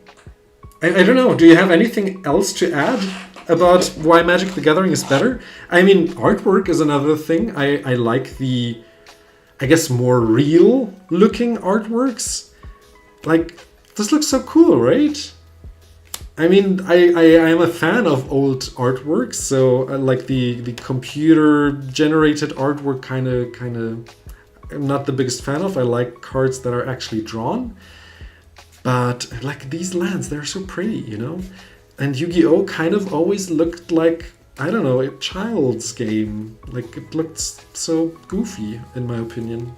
I don't know, do you have anything else to add about why Magic the Gathering is better? I mean, artwork is another thing. I like the, I guess, more real looking artworks. Like, this looks so cool, right? I mean, I am a fan of old artworks, so I like the computer generated artwork kind of I'm not the biggest fan of. I like cards that are actually drawn. But like these lands, they're so pretty, you know? And Yu-Gi-Oh! Kind of always looked like, I don't know, a child's game. Like it looked so goofy, in my opinion.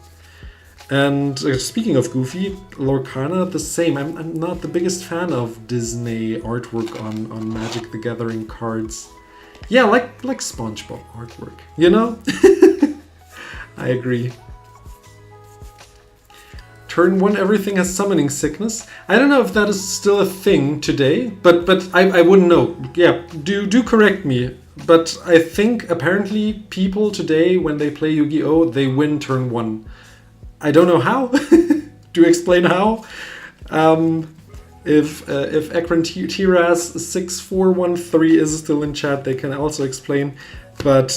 And speaking of goofy, Lorcana, the same. I'm not the biggest fan of Disney artwork on Magic the Gathering cards. Yeah, like SpongeBob artwork, you know? I agree. Turn 1, everything has summoning sickness. I don't know if that is still a thing today, but I wouldn't know. Yeah, do correct me. But I think apparently people today, when they play Yu-Gi-Oh, they win turn 1. I don't know how to explain how. If Ekran Tiras 6413 is still in chat, they can also explain. But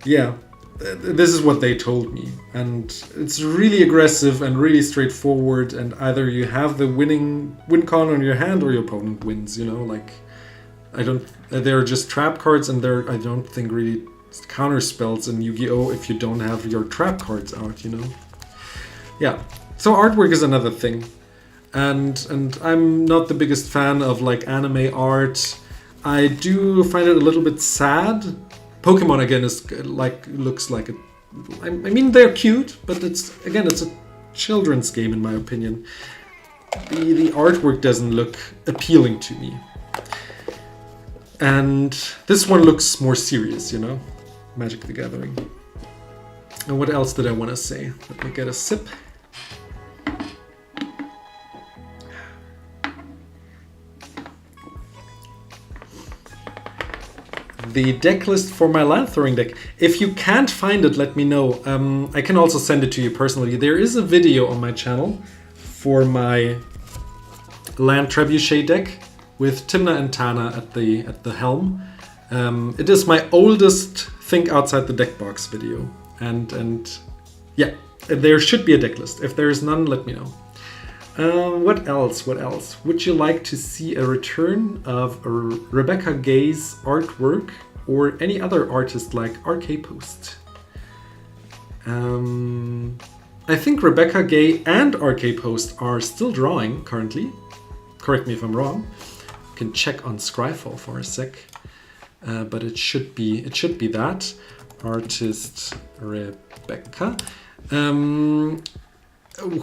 yeah, this is what they told me, and it's really aggressive and really straightforward. And either you have the win con on your hand, or your opponent wins. You know, like they're just trap cards, and I don't think really counter spells in Yu-Gi-Oh! If you don't have your trap cards out. You know, yeah. So artwork is another thing. And I'm not the biggest fan of like anime art. I do find it a little bit sad. Pokemon again is looks like I mean they're cute, but it's a children's game in my opinion. The artwork doesn't look appealing to me. And this one looks more serious, you know? Magic the Gathering. And what else did I want to say? Let me get a sip. The deck list for my land throwing deck. If you can't find it, let me know. I can also send it to you personally. There is a video on my channel for my land trebuchet deck with Timna and Tana at the helm. It is my oldest Think Outside the Deck Box video, and yeah, there should be a deck list. If there is none, let me know. What else? Would you like to see a return of Rebecca Gay's artwork or any other artist like RK Post? I think Rebecca Gay and RK Post are still drawing currently. Correct me if I'm wrong. You can check on Scryfall for a sec. But it should be that artist Rebecca.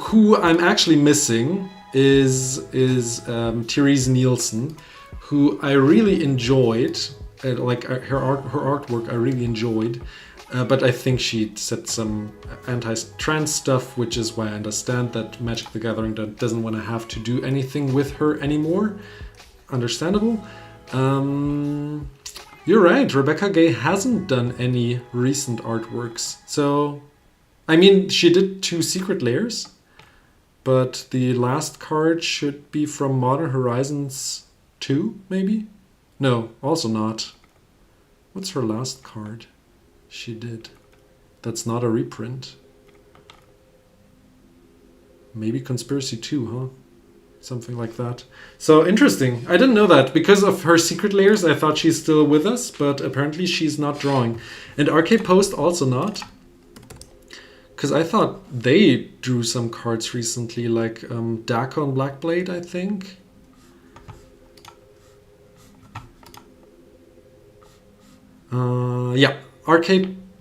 Who I'm actually missing is Therese Nielsen, who I really enjoyed. Her artwork I really enjoyed, but I think she said some anti-trans stuff, which is why I understand that Magic the Gathering doesn't want to have to do anything with her anymore. Understandable. You're right, Rebecca Gay hasn't done any recent artworks, so I mean, she did 2 Secret Layers, but the last card should be from Modern Horizons 2, maybe? No, also not. What's her last card she did? That's not a reprint. Maybe Conspiracy 2, huh? Something like that. So interesting. I didn't know that. Because of her Secret Layers, I thought she's still with us, but apparently she's not drawing. And RK Post also not. Because I thought they drew some cards recently, like Dakon Blackblade, I think. Yeah, RK...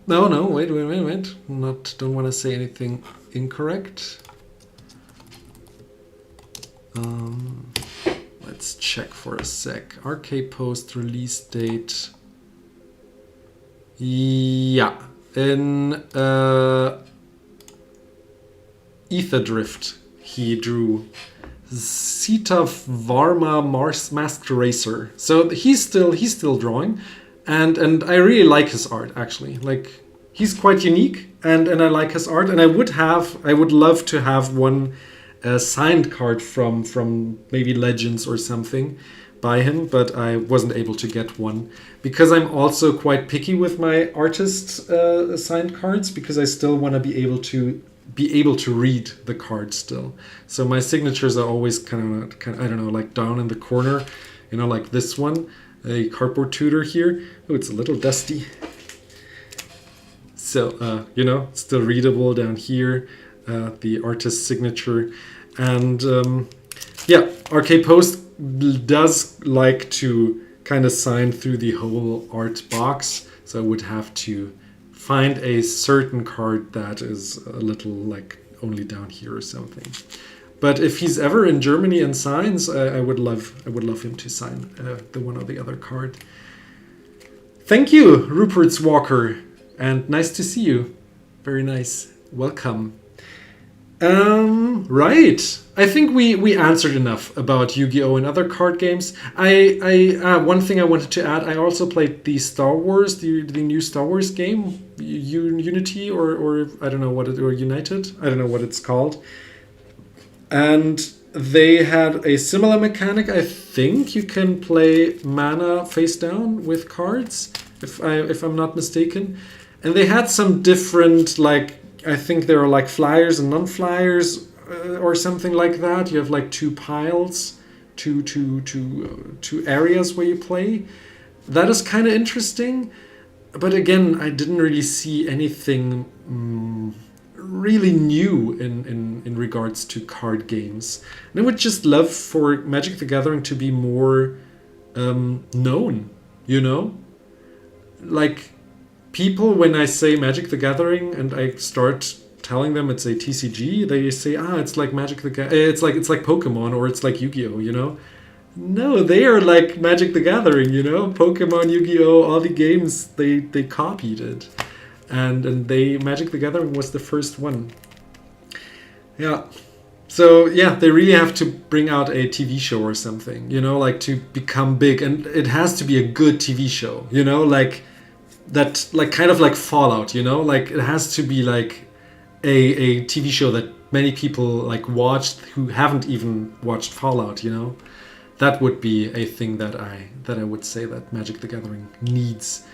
No, wait. Don't want to say anything incorrect. Let's check for a sec. RK Post release date. Yeah, in... Ether Drift, he drew Sita Varma Masked Racer. So he's still drawing, and I really like his art actually. Like he's quite unique, and I like his art. And I would love to have one signed card from maybe Legends or something by him, but I wasn't able to get one because I'm also quite picky with my artist signed cards because I still want to be able to read the card still. So my signatures are always kind of I don't know, like down in the corner, you know, like this one, a CardboardTutor here. Oh, it's a little dusty. So you know, still readable down here, the artist signature, and yeah, RK Post does like to kind of sign through the whole art box, so I would have to find a certain card that is a little like only down here or something. But if he's ever in Germany and signs, I would love him to sign the one or the other card. Thank you, Rupert's Walker, and nice to see you. Very nice. Welcome. Right. I think we answered enough about Yu-Gi-Oh! And other card games. One thing I wanted to add, I also played the Star Wars, the new Star Wars game, Unity or I don't know what it, or United, I don't know what it's called. And they had a similar mechanic. I think you can play mana face down with cards, if I'm not mistaken. And they had some different, like, I think there are like flyers and non-flyers or something like that. You have like two piles, two areas where you play. That is kind of interesting. But again, I didn't really see anything really new in regards to card games. And I would just love for Magic the Gathering to be more known, you know? Like, people, when I say Magic the Gathering and I start telling them it's a TCG, they say, it's like Magic the it's like Pokemon or it's like Yu-Gi-Oh, you know? No, they are like Magic the Gathering, you know? Pokemon, Yu-Gi-Oh, all the games, they copied it. And Magic the Gathering was the first one. Yeah. So, yeah, they really have to bring out a TV show or something, you know, like to become big. And it has to be a good TV show, you know, like that, like kind of like Fallout, you know, like it has to be like a TV show that many people like watched who haven't even watched Fallout, you know. That would be a thing that I would say that Magic the Gathering needs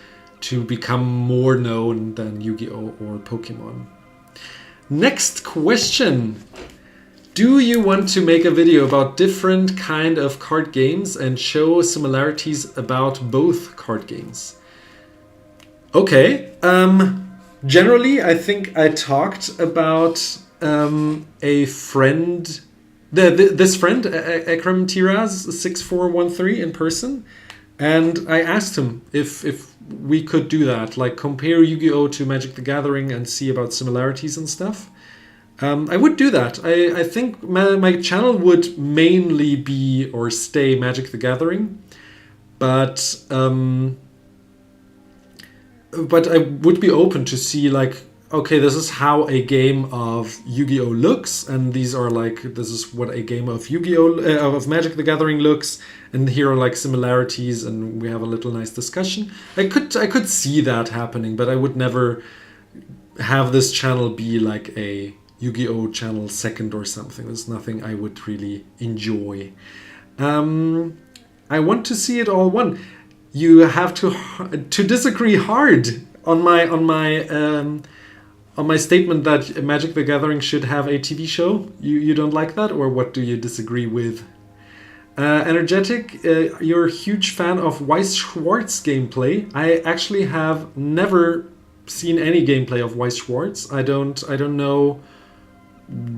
to become more known than Yu-Gi-Oh! Or Pokemon. Next question. Do you want to make a video about different kind of card games and show similarities about both card games? Okay. Generally, I think I talked about a friend, this friend, Ekram Tiraz 6413 in person, and I asked him if we could do that, like compare Yu-Gi-Oh! To Magic the Gathering and see about similarities and stuff. I would do that. I think my channel would mainly be or stay Magic the Gathering, but I would be open to see like, okay, this is how a game of Yu-Gi-Oh! Looks, and these are like, this is what a game of Yu-Gi-Oh! Of Magic the Gathering looks, and here are like similarities, and we have a little nice discussion. I could see that happening, but I would never have this channel be like a Yu-Gi-Oh! Channel second or something. There's nothing I would really enjoy. I want to see it all one. You have to disagree hard on my statement that Magic the Gathering should have a TV show. You don't like that, or what do you disagree with? Energetic, you're a huge fan of Weiss Schwarz gameplay. I actually have never seen any gameplay of Weiss Schwarz. I don't know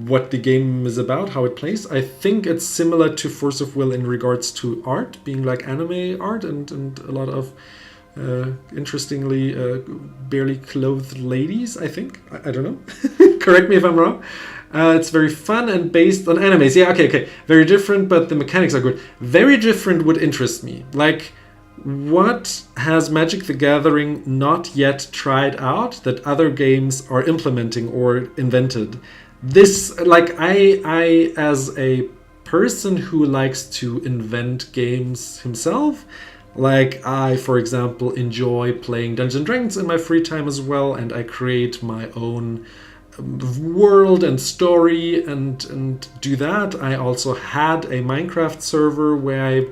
what the game is about, how it plays. I think it's similar to Force of Will in regards to art, being like anime art and a lot of interestingly barely clothed ladies, I think. I don't know. Correct me if I'm wrong. It's very fun and based on animes. Yeah, okay. Very different, but the mechanics are good. Very different would interest me. Like, what has Magic the Gathering not yet tried out that other games are implementing or invented? This, like, I as a person who likes to invent games himself, like I, for example, enjoy playing Dungeons & Dragons in my free time as well, and I create my own world and story and do that. I also had a Minecraft server where I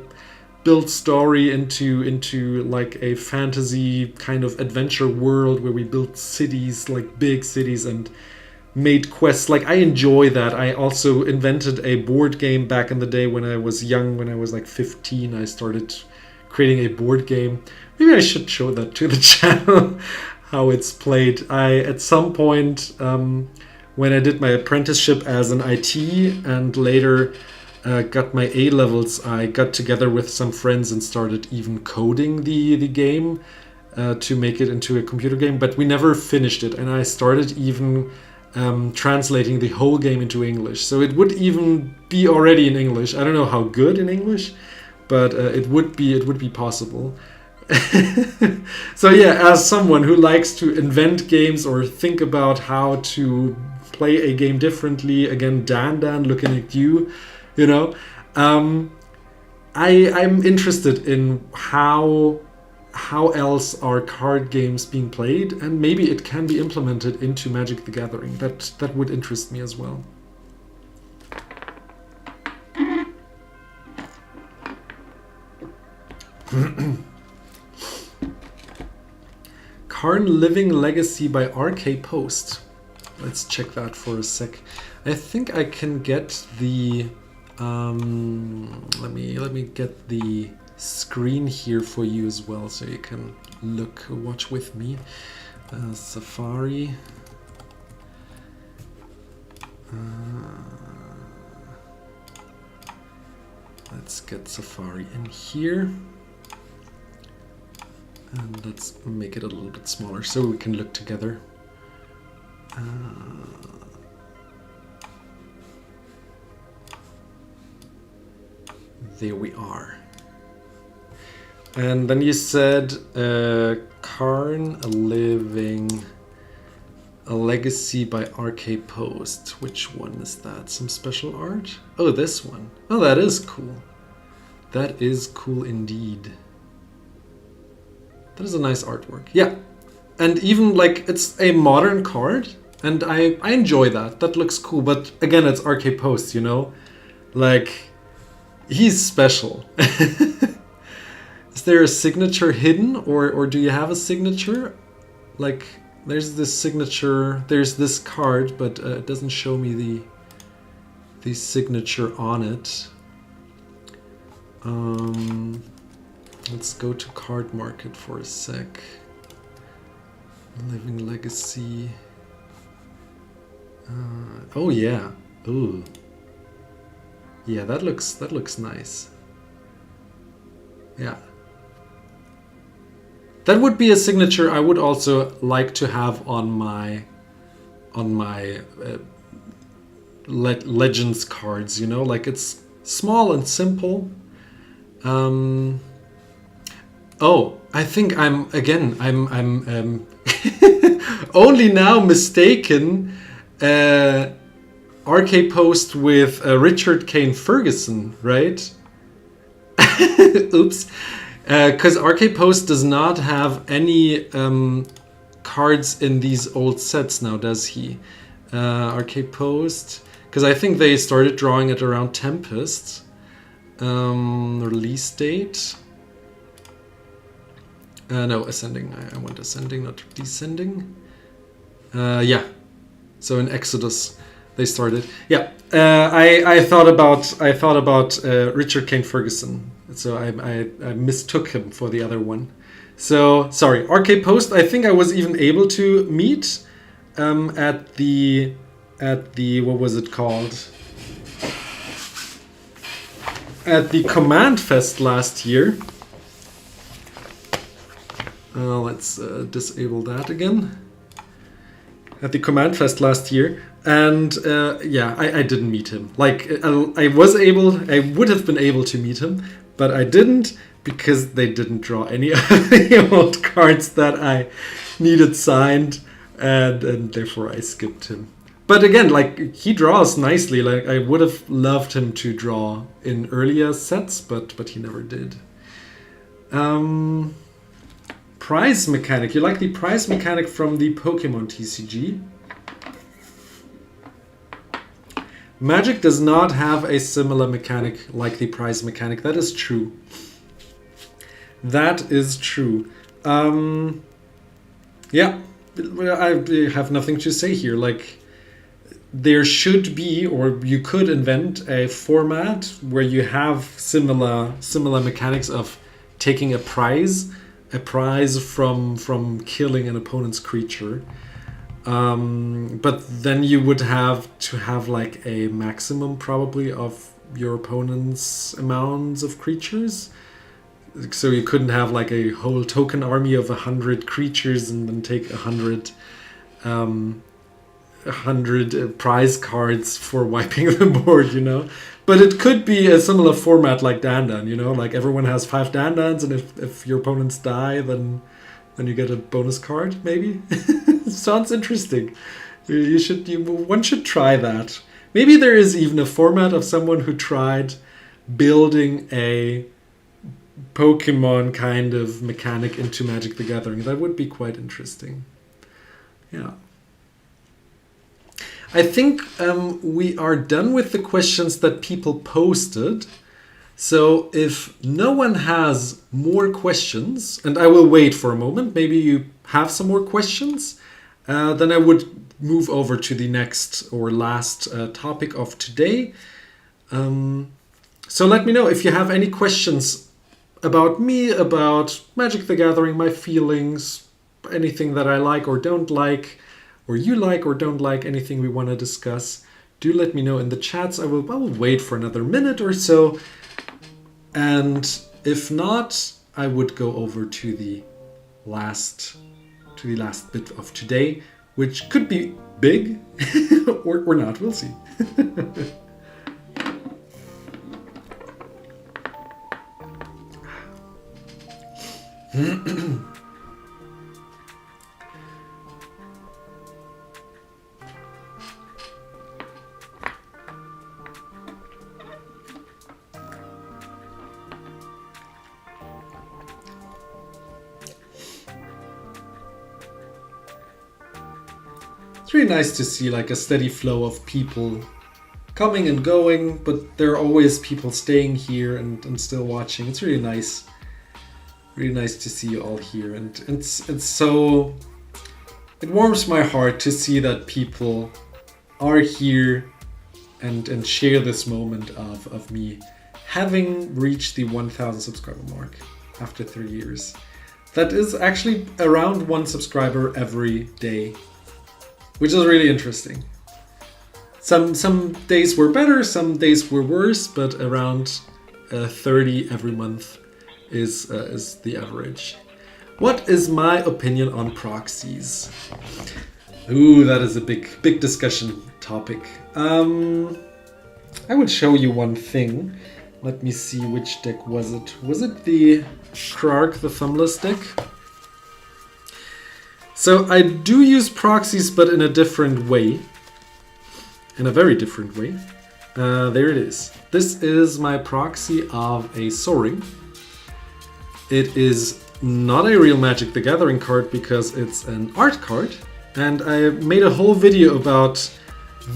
built story into like a fantasy kind of adventure world where we built cities, like big cities, and made quests. Like, I enjoy that. I also invented a board game back in the day when I was young. When I was like 15, I started creating a board game. Maybe I should show that to the channel, how it's played. I, at some point, when I did my apprenticeship as an IT and later got my A levels, I got together with some friends and started even coding the game to make it into a computer game, but we never finished it. And I started even translating the whole game into English. So it would even be already in English. I don't know how good in English, but it would be possible. So yeah, as someone who likes to invent games or think about how to play a game differently. Again, Dan, looking at you, you know. I'm interested in how else are card games being played, and maybe it can be implemented into Magic the Gathering. That would interest me as well. Karn Living Legacy by RK Post. Let's check that for a sec. I think I can get the let me get the screen here for you as well, so you can watch with me. Safari. Let's get Safari in here. And let's make it a little bit smaller so we can look together. There we are. And then you said Karn Living a Legacy by RK Post. Which one is that? Some special art? Oh, this one. Oh, that is cool. That is cool indeed. That is a nice artwork. Yeah. And even like it's a modern card, and I enjoy that. That looks cool. But again, it's RK Post, you know? Like, he's special. Is there a signature hidden, or do you have a signature? Like, there's this signature, there's this card, but it doesn't show me the signature on it. Let's go to CardMarket for a sec. Living Legacy. Oh yeah. Ooh. Yeah, that looks nice. Yeah. That would be a signature I would also like to have on my Legends cards, you know, like it's small and simple. Oh, I think I'm only now mistaken RK Post with Richard Kane Ferguson, right? Oops. Because RK Post does not have any cards in these old sets now, does he? RK Post, because I think they started drawing it around Tempest. Release date. No, Ascending. I want Ascending, not Descending. Yeah. So in Exodus they started. Yeah. I thought about Richard Kane Ferguson. So I mistook him for the other one. So sorry, RK Post. I think I was even able to meet at the what was it called? At the Command Fest last year. Let's disable that again. At the Command Fest last year, and yeah, I didn't meet him. Like I would have been able to meet him, but I didn't because they didn't draw any of the old cards that I needed signed, and therefore I skipped him. But again, like he draws nicely. Like I would have loved him to draw in earlier sets, but he never did. Prize mechanic. You like the prize mechanic from the Pokemon TCG? Magic does not have a similar mechanic like the prize mechanic. That is true. That is true. Yeah, I have nothing to say here. Like, there should be, or you could invent a format where you have similar mechanics of taking a prize from killing an opponent's creature. But then you would have to have like a maximum probably of your opponent's amounts of creatures. So you couldn't have like a whole token army of 100 creatures and then take 100 prize cards for wiping the board, you know. But it could be a similar format like Dan, you know, like everyone has 5 Dan-Dans, and if your opponents die, then you get a bonus card, maybe. Sounds interesting. One should try that. Maybe there is even a format of someone who tried building a Pokemon kind of mechanic into Magic the Gathering. That would be quite interesting. Yeah. I think we are done with the questions that people posted. So if no one has more questions, and I will wait for a moment, maybe you have some more questions, then I would move over to the next or last topic of today. So let me know if you have any questions about me, about Magic the Gathering, my feelings, anything that I like or don't like, or you like or don't like, anything we want to discuss. Do let me know in the chats. I will wait for another minute or so. And if not, I would go over to the last bit of today, which could be big or not. We'll see. It's really nice to see like a steady flow of people coming and going, but there are always people staying here and still watching. It's really nice to see you all here, and it's so, it warms my heart to see that people are here and share this moment of me having reached the 1,000 subscriber mark after 3 years. That is actually around 1 subscriber every day, which is really interesting. Some days were better, some days were worse, but around 30 every month is the average. What is my opinion on proxies? Ooh, that is a big discussion topic. I would show you one thing. Let me see, which deck was it? Was it the Krark, the thumbless deck? So I do use proxies, but in a different way. In a very different way. There it is. This is my proxy of a Soaring. It is not a real Magic the Gathering card because it's an art card. And I made a whole video about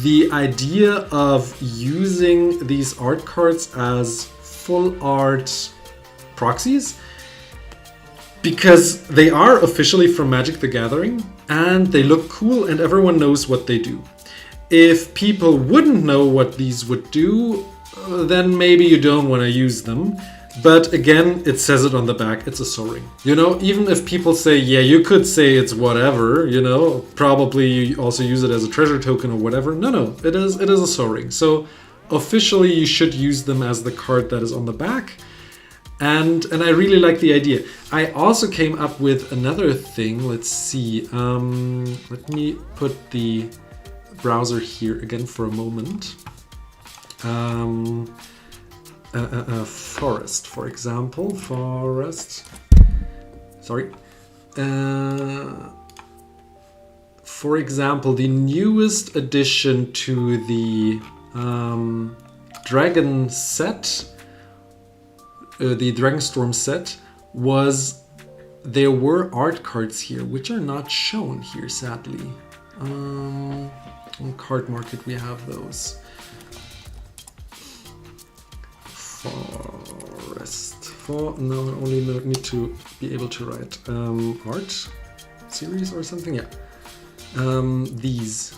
the idea of using these art cards as full art proxies, because they are officially from Magic the Gathering and they look cool and everyone knows what they do. If people wouldn't know what these would do, then maybe you don't want to use them. But again, it says it on the back, it's a Soaring. You know, even if people say, yeah, you could say it's whatever, you know, probably you also use it as a treasure token or whatever. No, it is a Soaring. So officially you should use them as the card that is on the back. And I really like the idea. I also came up with another thing. Let's see. Let me put the browser here again for a moment. Forest, for example. Forest. Sorry. For example, the newest addition to the Dragon set, the Dragonstorm set, was there were art cards here, which are not shown here, sadly. On CardMarket we have those. Forest. No, I only need to be able to write art series or something. Yeah. These,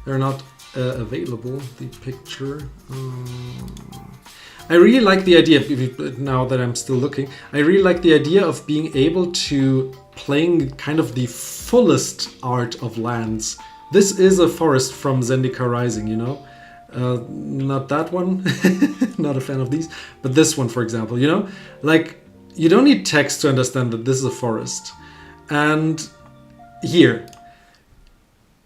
they're not available. The picture. I really like the idea, now that I'm still looking, I really like the idea of being able to playing kind of the fullest art of lands. This is a forest from Zendikar Rising, you know? Not that one, not a fan of these, but this one, for example, you know? Like, you don't need text to understand that this is a forest. And here,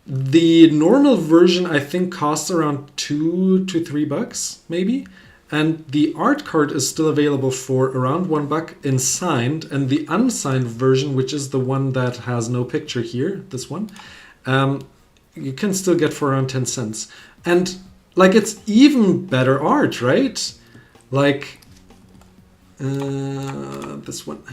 the normal version I think costs around $2 to $3, maybe. And the art card is still available for around $1 in signed, and the unsigned version, which is the one that has no picture here, this one, you can still get for around 10 cents. And like, it's even better art, right? Like this one.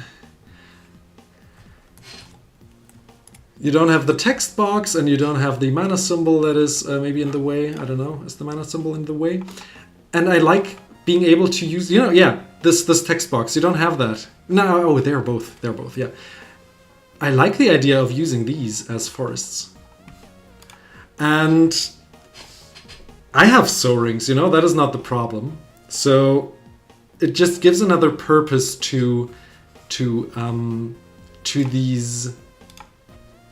You don't have the text box and you don't have the mana symbol that is maybe in the way. I don't know, is the mana symbol in the way? And I like being able to use, you know, yeah, this text box. You don't have that. No, oh, they're both, yeah. I like the idea of using these as forests. And I have sow rings, you know, that is not the problem. So it just gives another purpose to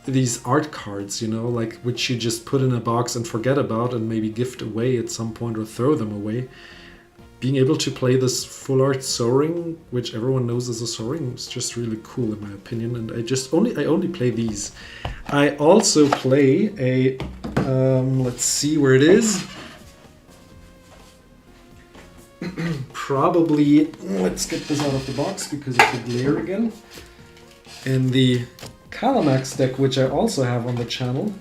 these art cards, you know, like which you just put in a box and forget about and maybe gift away at some point or throw them away. Being able to play this full art sow ring, which everyone knows is a sow ring, is just really cool in my opinion. And I only play these. I also play a let's see where it is. Probably, let's get this out of the box because of the glare again. In the Calamax deck, which I also have on the channel,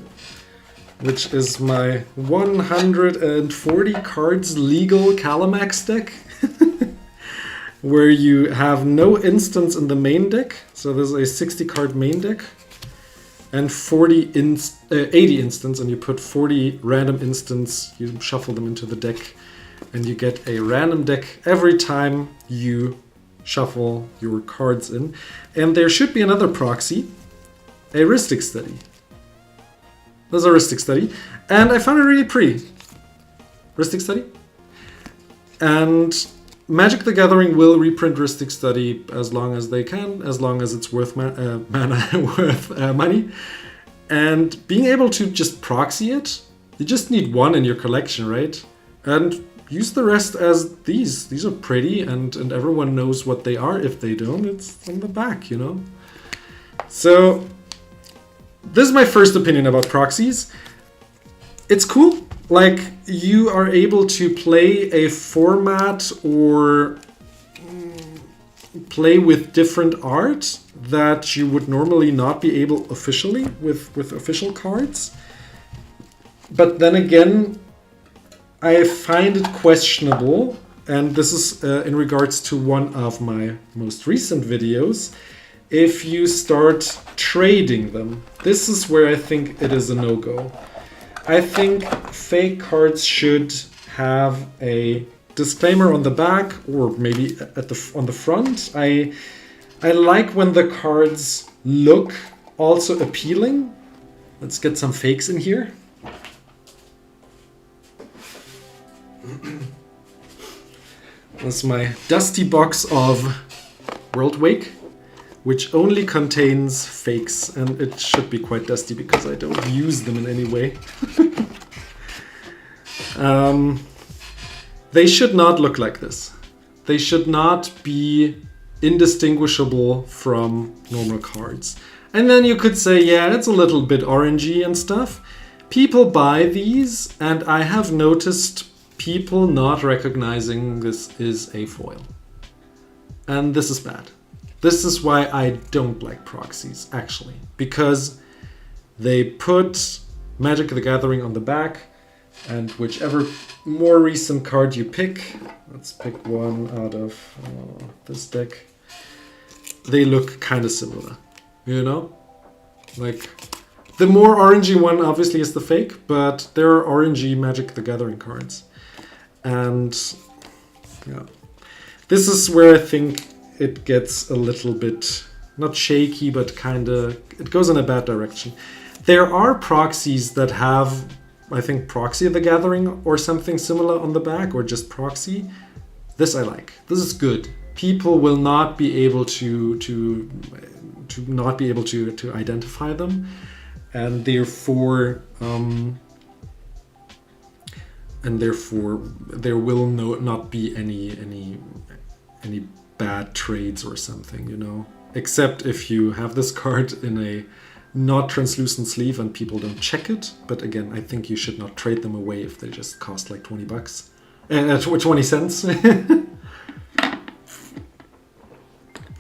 which is my 140 cards legal Calamax deck, where you have no instants in the main deck. So there's a 60 card main deck and 80 instants, and you put 40 random instants, you shuffle them into the deck, and you get a random deck every time you shuffle your cards in. And there should be another proxy, a heuristic study. There's a heuristic study, and I found it really pretty. Heuristic study. And Magic the Gathering will reprint heuristic study as long as they can, as long as it's worth mana, worth money. And being able to just proxy it, you just need one in your collection, right? And use the rest as these. These are pretty, and everyone knows what they are. If they don't, it's on the back, you know? So this is my first opinion about proxies. It's cool. Like, you are able to play a format or play with different art that you would normally not be able officially with official cards. But then again, I find it questionable, and this is in regards to one of my most recent videos, if you start trading them. This is where I think it is a no-go. I think fake cards should have a disclaimer on the back, or maybe on the front. I like when the cards look also appealing. Let's get some fakes in here. That's my dusty box of World Wake, which only contains fakes, and it should be quite dusty because I don't use them in any way. They should not look like this. They should not be indistinguishable from normal cards. And then you could say, yeah, it's a little bit orangey and stuff. People buy these, and I have noticed people not recognizing this is a foil. And this is bad. This is why I don't like proxies, actually. Because they put Magic the Gathering on the back, and whichever more recent card you pick, let's pick one out of this deck, they look kind of similar, you know? Like, the more orangey one obviously is the fake, but there are orangey Magic the Gathering cards. And yeah, this is where I think it gets a little bit, not shaky, but kind of, it goes in a bad direction. There are proxies that have, I think, Proxy of the Gathering or something similar on the back, or just Proxy. This I like. This is good. People will not be able to identify them, and therefore there will not be any bad trades or something, you know. Except if you have this card in a not translucent sleeve and people don't check it. But again, I think you should not trade them away if they just cost like 20 bucks. 20 cents.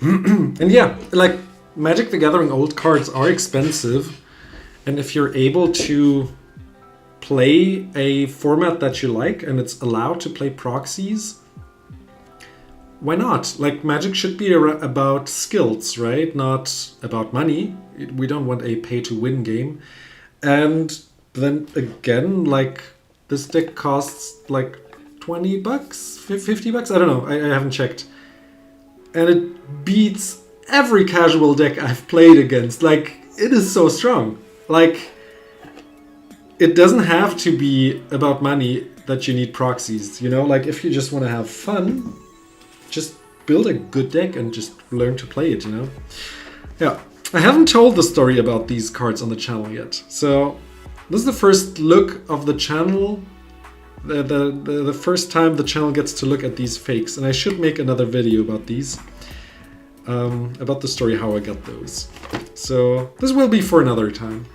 And yeah, like Magic the Gathering old cards are expensive. And if you're able to play a format that you like and it's allowed to play proxies, why not? Like, Magic should be about skills, right? Not about money. We don't want a pay-to-win game. And then again, like, this deck costs like $20, $50? I don't know. I haven't checked. And it beats every casual deck I've played against. Like, it is so strong. Like, it doesn't have to be about money that you need proxies, you know? Like, if you just want to have fun, just build a good deck and just learn to play it, you know? Yeah, I haven't told the story about these cards on the channel yet. So this is the first look of the channel, the first time the channel gets to look at these fakes. And I should make another video about these, about the story how I got those. So this will be for another time.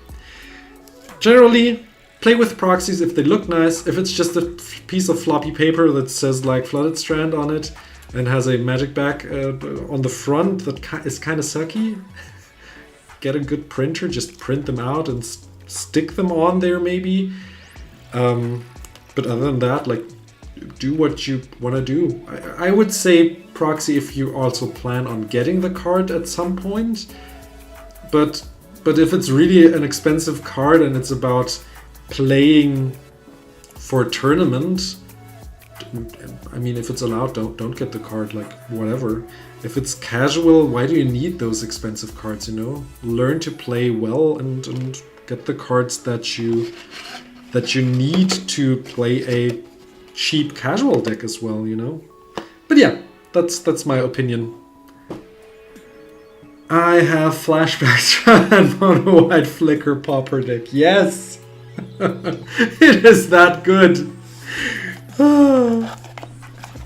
Generally, play with proxies if they look nice. If it's just a piece of floppy paper that says like Flooded Strand on it and has a magic back on the front that is kind of sucky, get a good printer, just print them out and stick them on there maybe. But other than that, like, do what you want to do. I would say proxy if you also plan on getting the card at some point. But if it's really an expensive card and it's about playing for a tournament, I mean, if it's allowed, don't get the card, like, whatever. If it's casual, why do you need those expensive cards, you know? Learn to play well and get the cards that you need to play a cheap casual deck as well, you know? But yeah, that's my opinion. I have flashbacks from that mono white flicker popper deck. Yes! It is that good.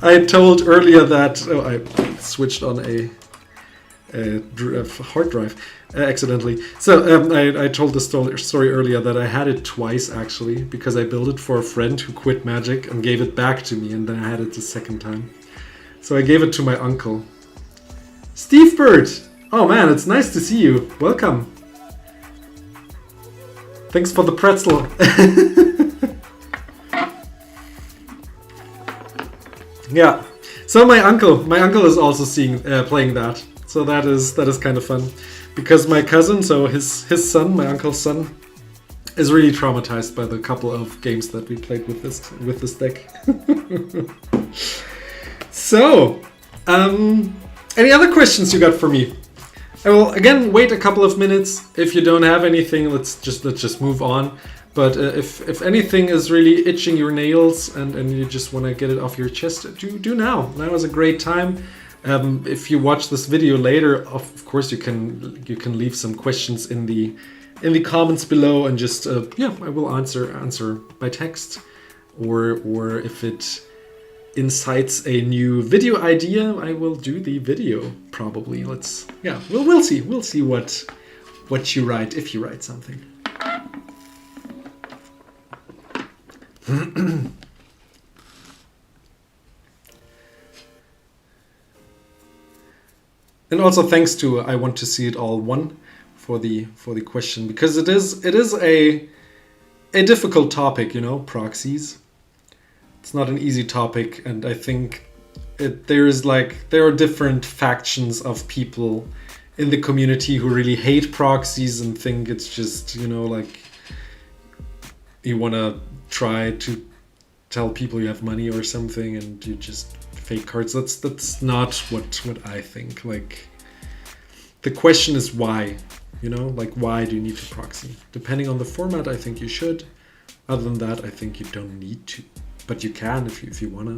I told earlier that I switched on a hard drive accidentally. So I told the story earlier that I had it twice actually, because I built it for a friend who quit Magic and gave it back to me, and then I had it the second time. So I gave it to my uncle. Steve Bird! Oh man, it's nice to see you. Welcome. Thanks for the pretzel. Yeah. So my uncle is also playing that. So that is kind of fun, because my cousin, so his son, my uncle's son, is really traumatized by the couple of games that we played with this deck. So, any other questions you got for me? I will again wait a couple of minutes. If you don't have anything, let's just move on. But if anything is really itching your nails and you just want to get it off your chest, do now. Now is a great time. If you watch this video later, of course you can leave some questions in the comments below, and just yeah, I will answer by text, or if it incites a new video idea, I will do the video probably. We'll see what you write, if you write something. And also thanks to I Want to See It All One for the question, because it is a difficult topic, you know, proxies. It's not an easy topic, and I think there are different factions of people in the community who really hate proxies and think it's just, you know, like, you want to try to tell people you have money or something and you just fake cards. That's not what I think. Like, the question is why, you know, like, why do you need to proxy? Depending on the format, I think you should. Other than that, I think you don't need to, but you can if you wanna.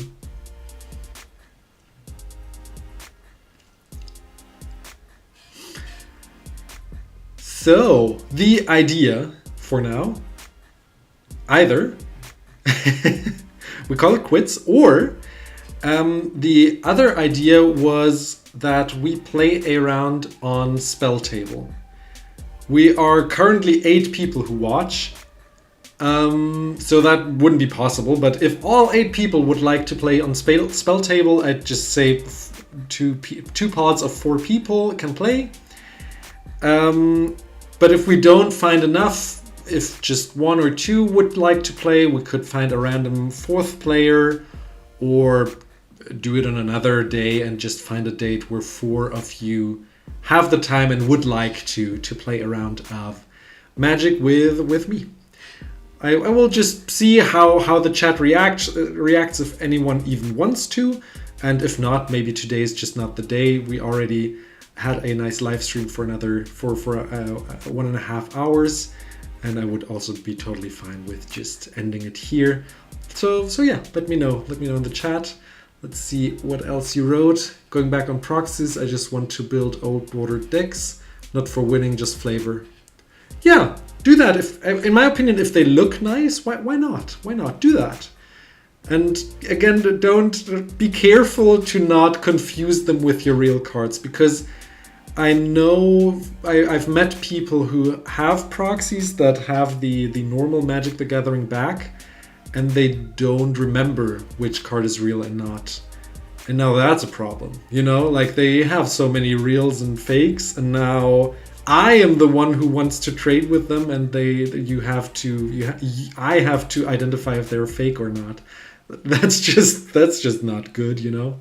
So the idea for now, either we call it quits, or the other idea was that we play a round on SpellTable. We are currently 8 people who watch, so that wouldn't be possible, but if all 8 people would like to play on SpellTable, I'd just say two pods of 4 people can play. But if we don't find enough if just one or two would like to play, we could find a random fourth player, or do it on another day and just find a date where 4 of you have the time and would like to play a round of Magic with me. I will just see how the chat reacts if anyone even wants to, and if not, maybe today is just not the day. We already had a nice live stream for 1.5 hours, and I would also be totally fine with just ending it here. So yeah, let me know in the chat. Let's see what else you wrote. Going back on proxies, I just want to build old border decks, not for winning, just flavor. Yeah, do that. If, in my opinion, if they look nice, why not? Why not do that? And again, don't be careful to not confuse them with your real cards, because I know I've met people who have proxies that have the normal Magic the Gathering back, and they don't remember which card is real and not. And now that's a problem, you know? Like, they have so many reals and fakes, and now I am the one who wants to trade with them, and I have to identify if they're fake or not. That's just not good, you know?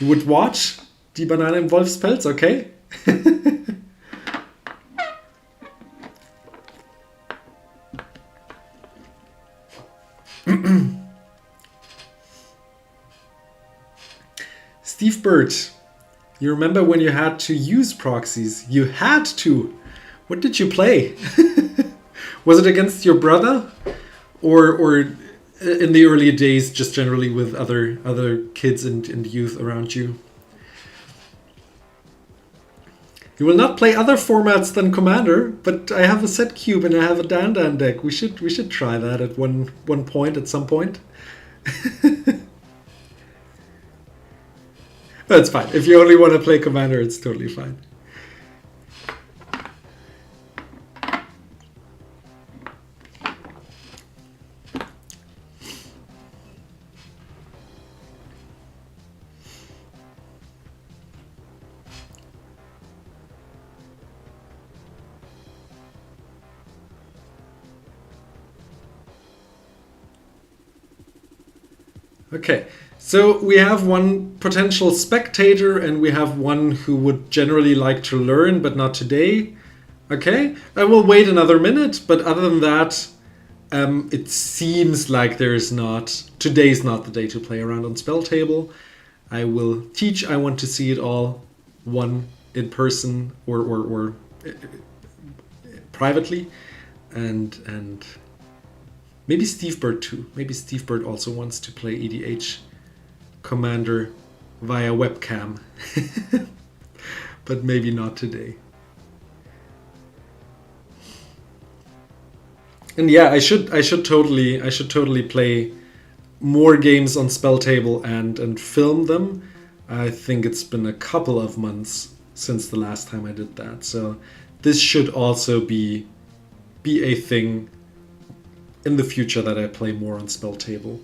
You would watch Die Banane im Wolfspelz, okay? Steve Bird, you remember when you had to use proxies? You had to. What did you play? Was it against your brother? Or in the early days, just generally with other kids and youth around you? You will not play other formats than Commander, but I have a set cube and I have a Dan deck. We should try that at one point, at some point. That's fine. If you only want to play Commander, it's totally fine. Okay, so we have one potential spectator and we have one who would generally like to learn, but not today. Okay, I will wait another minute, but other than that, it seems like today's not the day to play around on SpellTable. I will teach, I want to see it all, one in person or privately, and maybe Steve Bird too. Maybe Steve Bird also wants to play EDH Commander via webcam. But maybe not today. And yeah, I should totally play more games on SpellTable and film them. I think it's been a couple of months since the last time I did that. So this should also be a thing in the future that I play more on SpellTable.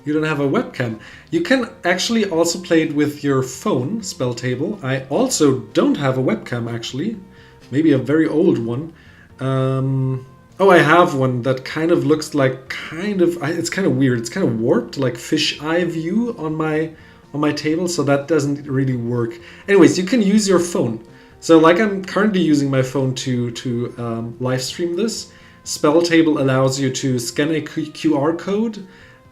You don't have a webcam. You can actually also play it with your phone, SpellTable. I also don't have a webcam, actually. Maybe a very old one. Oh, I have one that kind of looks like it's kind of weird. It's kind of warped, like fish eye view on my table, so that doesn't really work. Anyways, you can use your phone. So like I'm currently using my phone to live stream this. SpellTable allows you to scan a QR code,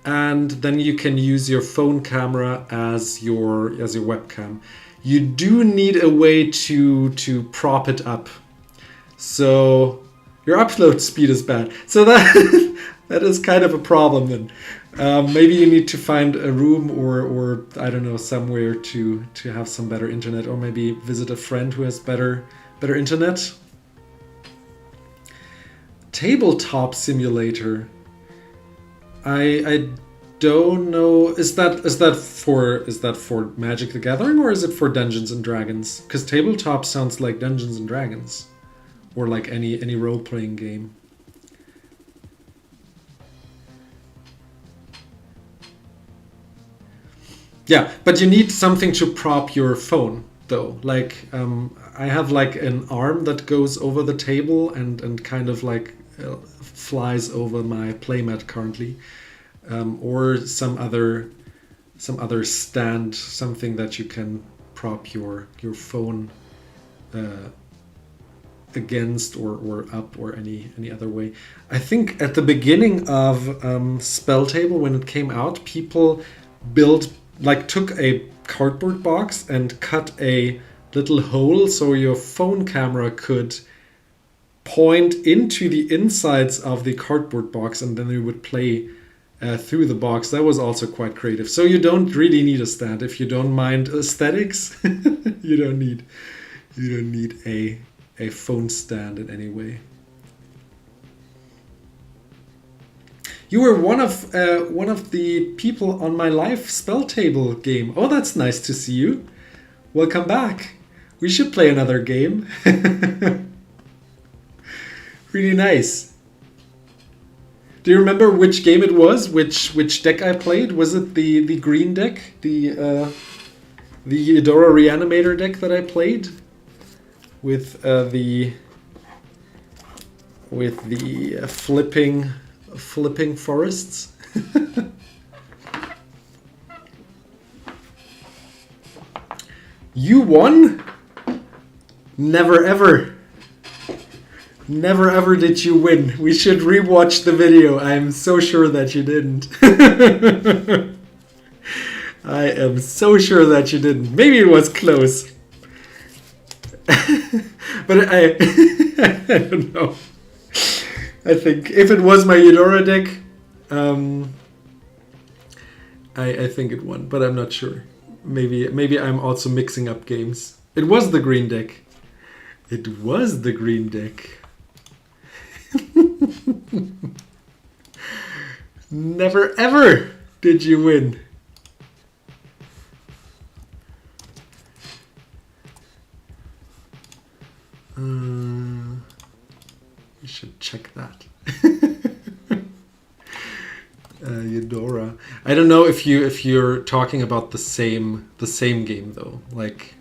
and then you can use your phone camera as your webcam. You do need a way to prop it up. So your upload speed is bad. So that is kind of a problem then. Maybe you need to find a room or I don't know, somewhere to have some better internet, or maybe visit a friend who has better internet. Tabletop simulator. I don't know. Is that for Magic the Gathering, or is it for Dungeons and Dragons? Because tabletop sounds like Dungeons and Dragons. or like any role-playing game. Yeah, but you need something to prop your phone, though. Like, I have like an arm that goes over the table and kind of like flies over my playmat currently, or some other stand, something that you can prop your phone against or up or any other way. I think at the beginning of SpellTable, when it came out, people took a cardboard box and cut a little hole so your phone camera could point into the insides of the cardboard box, and then you would play through the box. That was also quite creative. So you don't really need a stand if you don't mind aesthetics. You don't need a phone stand in any way. You were one of the people on my live SpellTable game. Oh, that's nice to see you. Welcome back. We should play another game. Really nice. Do you remember which game it was? Which deck I played? Was it the green deck, the Eudora Reanimator deck that I played with the flipping forests? You won? Never ever. Never ever did you win. We should rewatch the video. I am so sure that you didn't. I am so sure that you didn't. Maybe it was close. But I don't know. I think if it was my Eudora deck, I think it won, but I'm not sure. Maybe I'm also mixing up games. It was the green deck. It was the green deck. Never ever did you win. We should check that. Eudora. I don't know if you're talking about the same game though. Like,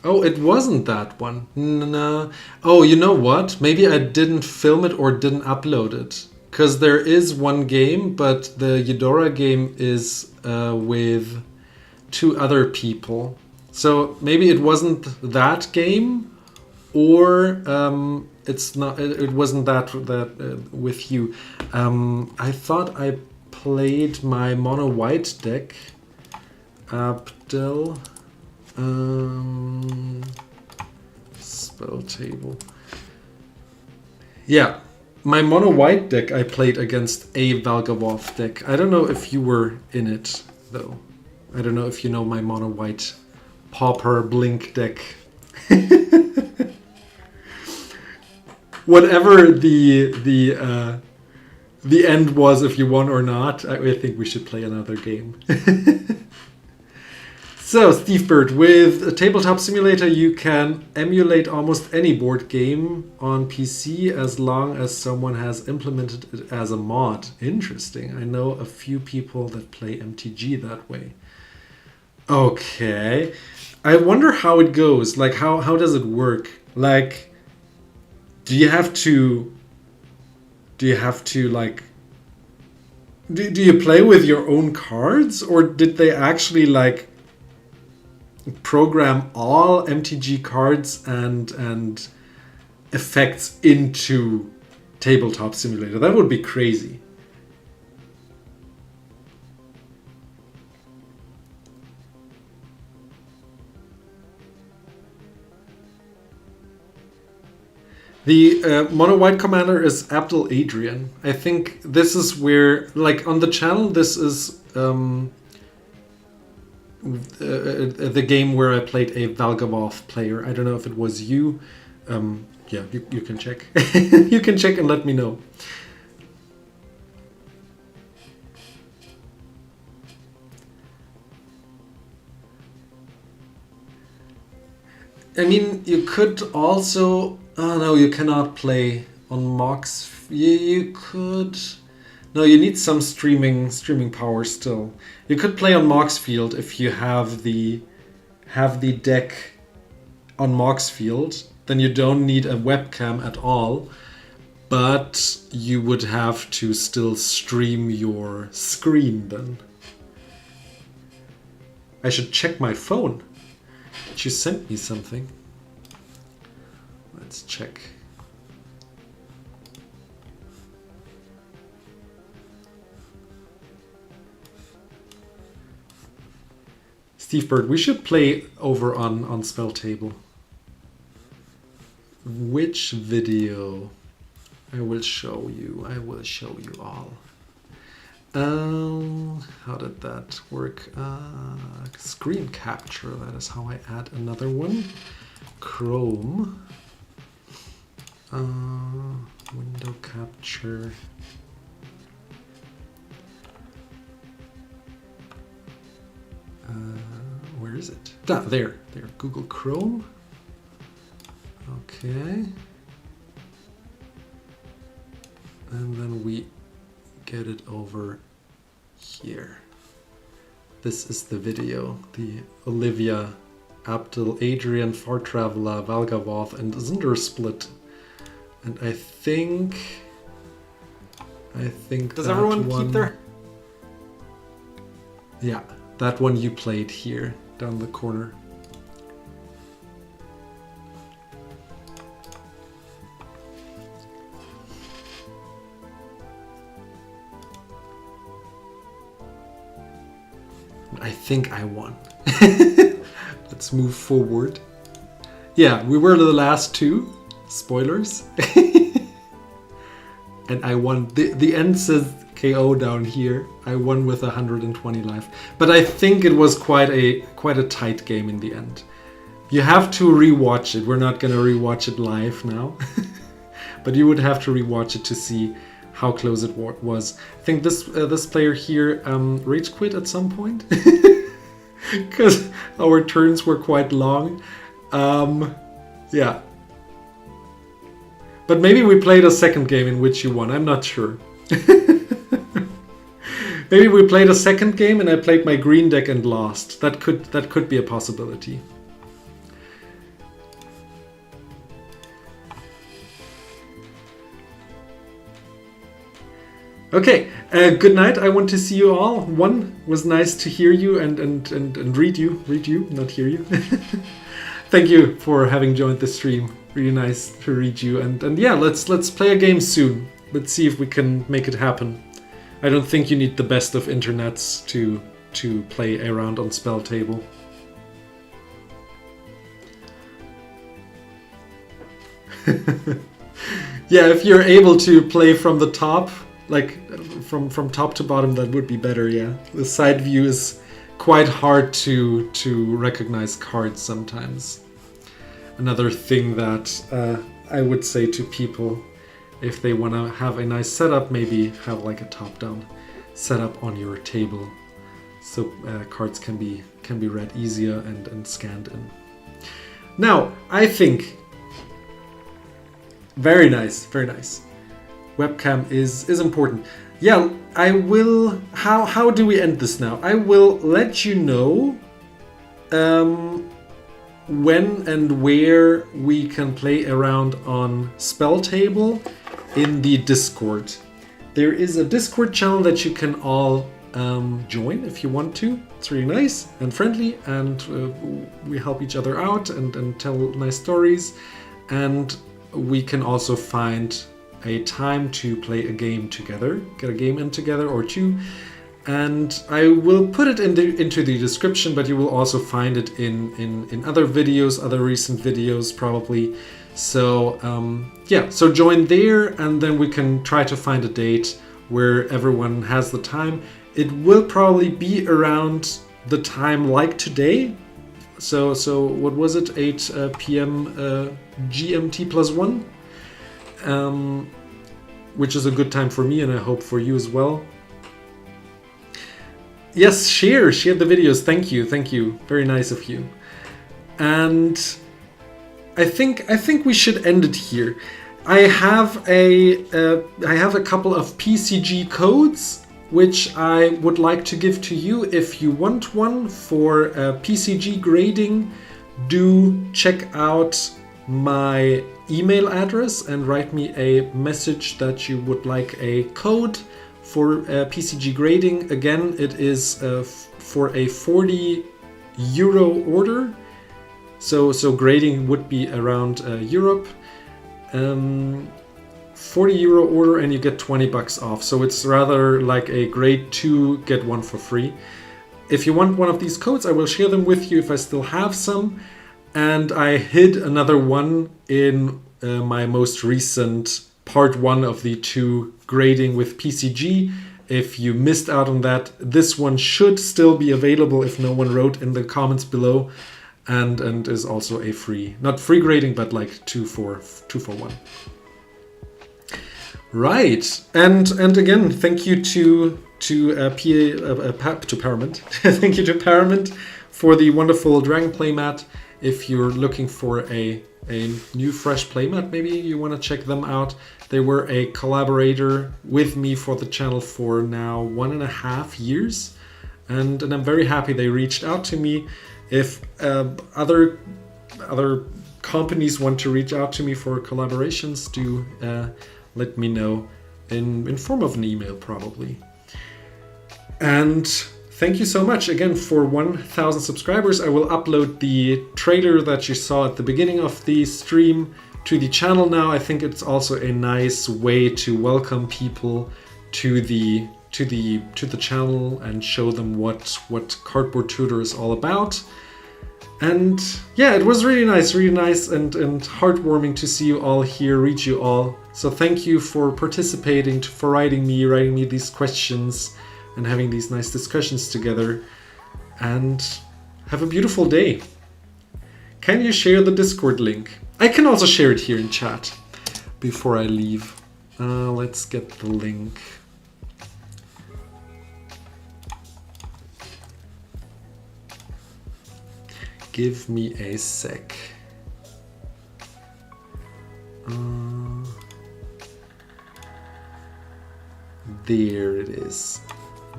oh, it wasn't that one. No. Oh, you know what? Maybe I didn't film it or didn't upload it. Because there is one game, but the Eudora game is with 2 other people. So maybe it wasn't that game, or it wasn't that with you. I thought I played my mono white deck. Abdel. SpellTable. Yeah, my mono white deck I played against a Valgavoth deck. I don't know if you were in it though. I don't know if you know my mono white Pauper Blink deck. Whatever the end was, if you won or not, I think we should play another game. So, Steve Bird, with a Tabletop Simulator, you can emulate almost any board game on PC as long as someone has implemented it as a mod. Interesting. I know a few people that play MTG that way. Okay. I wonder how it goes. Like, how does it work? Like, do you have to like, do you play with your own cards, or did they actually like program all MTG cards and effects into Tabletop Simulator? That would be crazy. The mono white commander is Abdel Adrian. I think this is where, like, on the channel, this is the game where I played a Valgavoth player. I don't know if it was you. Yeah, you can check. You can check and let me know. I mean, you could also... Oh no, you cannot play on Mox. You could... No, you need some streaming power still. You could play on Moxfield if you have the deck on Moxfield. Then you don't need a webcam at all. But you would have to still stream your screen then. I should check my phone. She sent me something. Let's check. Steve Bird, we should play over on SpellTable. Which video? I will show you. I will show you all. How did that work? Screen capture, that is how I add another one. Chrome. Window capture. Where is it? Ah, there. Google Chrome. Okay. And then we get it over here. This is the video. The Olivia, Abdul, Adrian, Far Traveler, Valgavoth, and Zinder split. And I think Does that everyone one, keep their... Yeah, that one you played here, down the corner. I think I won. Let's move forward. Yeah, we were the last two. Spoilers. And I won. The end says KO down here. I won with 120 life. But I think it was quite a tight game in the end. You have to rewatch it. We're not gonna rewatch it live now. But you would have to rewatch it to see how close it was. I think this player here rage quit at some point. Because our turns were quite long. Yeah. But maybe we played a second game in which you won. I'm not sure. Maybe we played a second game and I played my green deck and lost. That could be a possibility. Okay, good night. I want to see you all. One was nice to hear you and read you, not hear you. Thank you for having joined the stream. Really nice to read you. And yeah, let's play a game soon. Let's see if we can make it happen. I don't think you need the best of internets to play around on SpellTable. Yeah, if you're able to play from the top, like from top to bottom, that would be better, yeah. The side view is quite hard to recognize cards sometimes. Another thing that I would say to people, if they want to have a nice setup, maybe have like a top-down setup on your table, so cards can be read easier and scanned in. Now, I think very nice, very nice. Webcam is important. Yeah, I will. How do we end this now? I will let you know when and where we can play around on SpellTable in the Discord. There is a Discord channel that you can all join if you want to. It's really nice and friendly, and we help each other out and tell nice stories. And we can also find a time to play a game together, get a game in together or two. And I will put it into the description, but you will also find it in other videos, other recent videos probably. So yeah, so join there, and then we can try to find a date where everyone has the time. It will probably be around the time like today. So what was it? 8 p.m. GMT +1, which is a good time for me, and I hope for you as well. Yes, share the videos. Thank you. Very nice of you. And think we should end it here. I have a couple of PCG codes which I would like to give to you. If you want one for PCG grading, do check out my email address and write me a message that you would like a code for PCG grading. Again, it is for a 40 euro order. So grading would be around Europe. 40 euro order and you get 20 bucks off. So it's rather like a grade 2 get one for free. If you want one of these codes, I will share them with you if I still have some. And I hid another one in my most recent part 1 of the 2 grading with PCG. If you missed out on that, this one should still be available if no one wrote in the comments below. And is also a free, not free grading, but like 2 for 1. Right, and again, thank you to Paramount. Thank you to Paramount for the wonderful Dragon playmat. If you're looking for a new fresh playmat, maybe you want to check them out. They were a collaborator with me for the channel for now 1.5 years, and I'm very happy they reached out to me. If other companies want to reach out to me for collaborations, do let me know in form of an email probably. And thank you so much again for 1,000 subscribers. I will upload the trailer that you saw at the beginning of the stream to the channel now. I think it's also a nice way to welcome people to the channel and show them what Cardboard Tutor is all about. And yeah, it was really nice and heartwarming to see you all here, reach you all. So thank you for participating, for writing me these questions and having these nice discussions together. And have a beautiful day. Can you share the Discord link? I can also share it here in chat before I leave. Let's get the link. Give me a sec. There it is.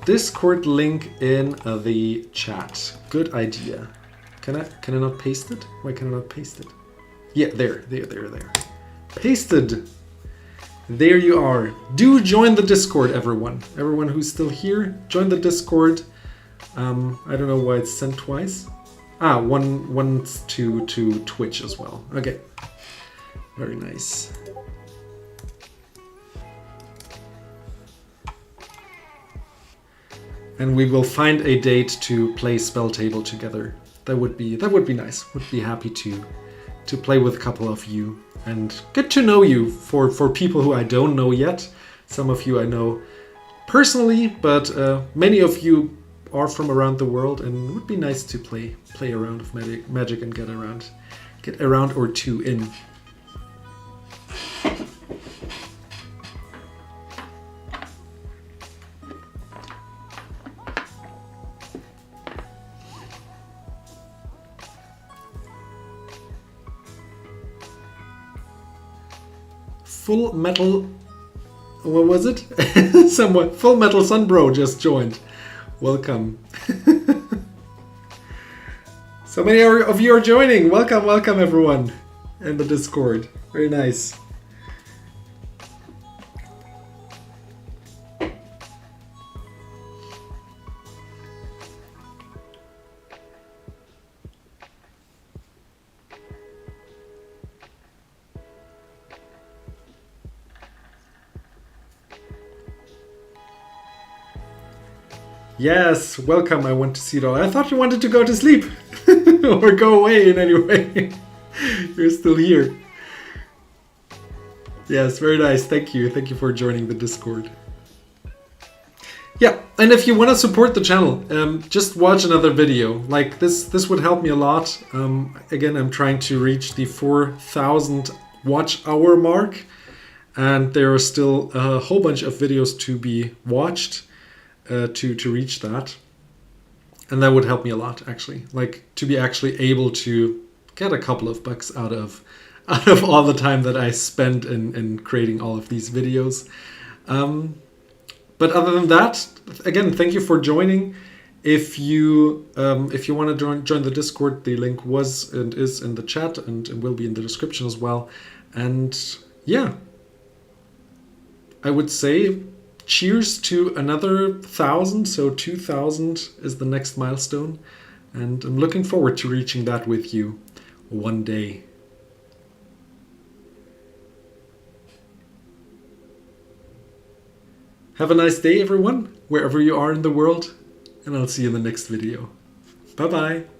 Discord link in the chat. Good idea. Can I not paste it? Why can I not paste it? Yeah, there. Pasted. There you are. Do join the Discord, everyone. Everyone who's still here, join the Discord. I don't know why it's sent twice. One's to Twitch as well. Okay. Very nice. And we will find a date to play SpellTable together. That would be nice. Would be happy to play with a couple of you and get to know you for people who I don't know yet. Some of you I know personally, but many of you are from around the world, and it would be nice to play a round of magic and get a round or two in. Full Metal, what was it? Somewhat. Full Metal Sunbro just joined. Welcome. So many of you are joining. Welcome everyone in the Discord. Very nice. Yes, welcome. I want to see it all. I thought you wanted to go to sleep or go away in any way. You're still here. Yes, very nice. Thank you. Thank you for joining the Discord. Yeah, and if you want to support the channel, just watch another video. Like this would help me a lot. Again, I'm trying to reach the 4,000 watch hour mark, and there are still a whole bunch of videos to be watched. To reach that, and that would help me a lot, actually, like to be actually able to get a couple of bucks out of all the time that I spent in creating all of these videos. But other than that, again, thank you for joining. If you want to join the Discord, the link was and is in the chat and will be in the description as well. And yeah, I would say cheers to another 1,000. So 2,000 is the next milestone. And I'm looking forward to reaching that with you one day. Have a nice day, everyone, wherever you are in the world, and I'll see you in the next video. Bye-bye.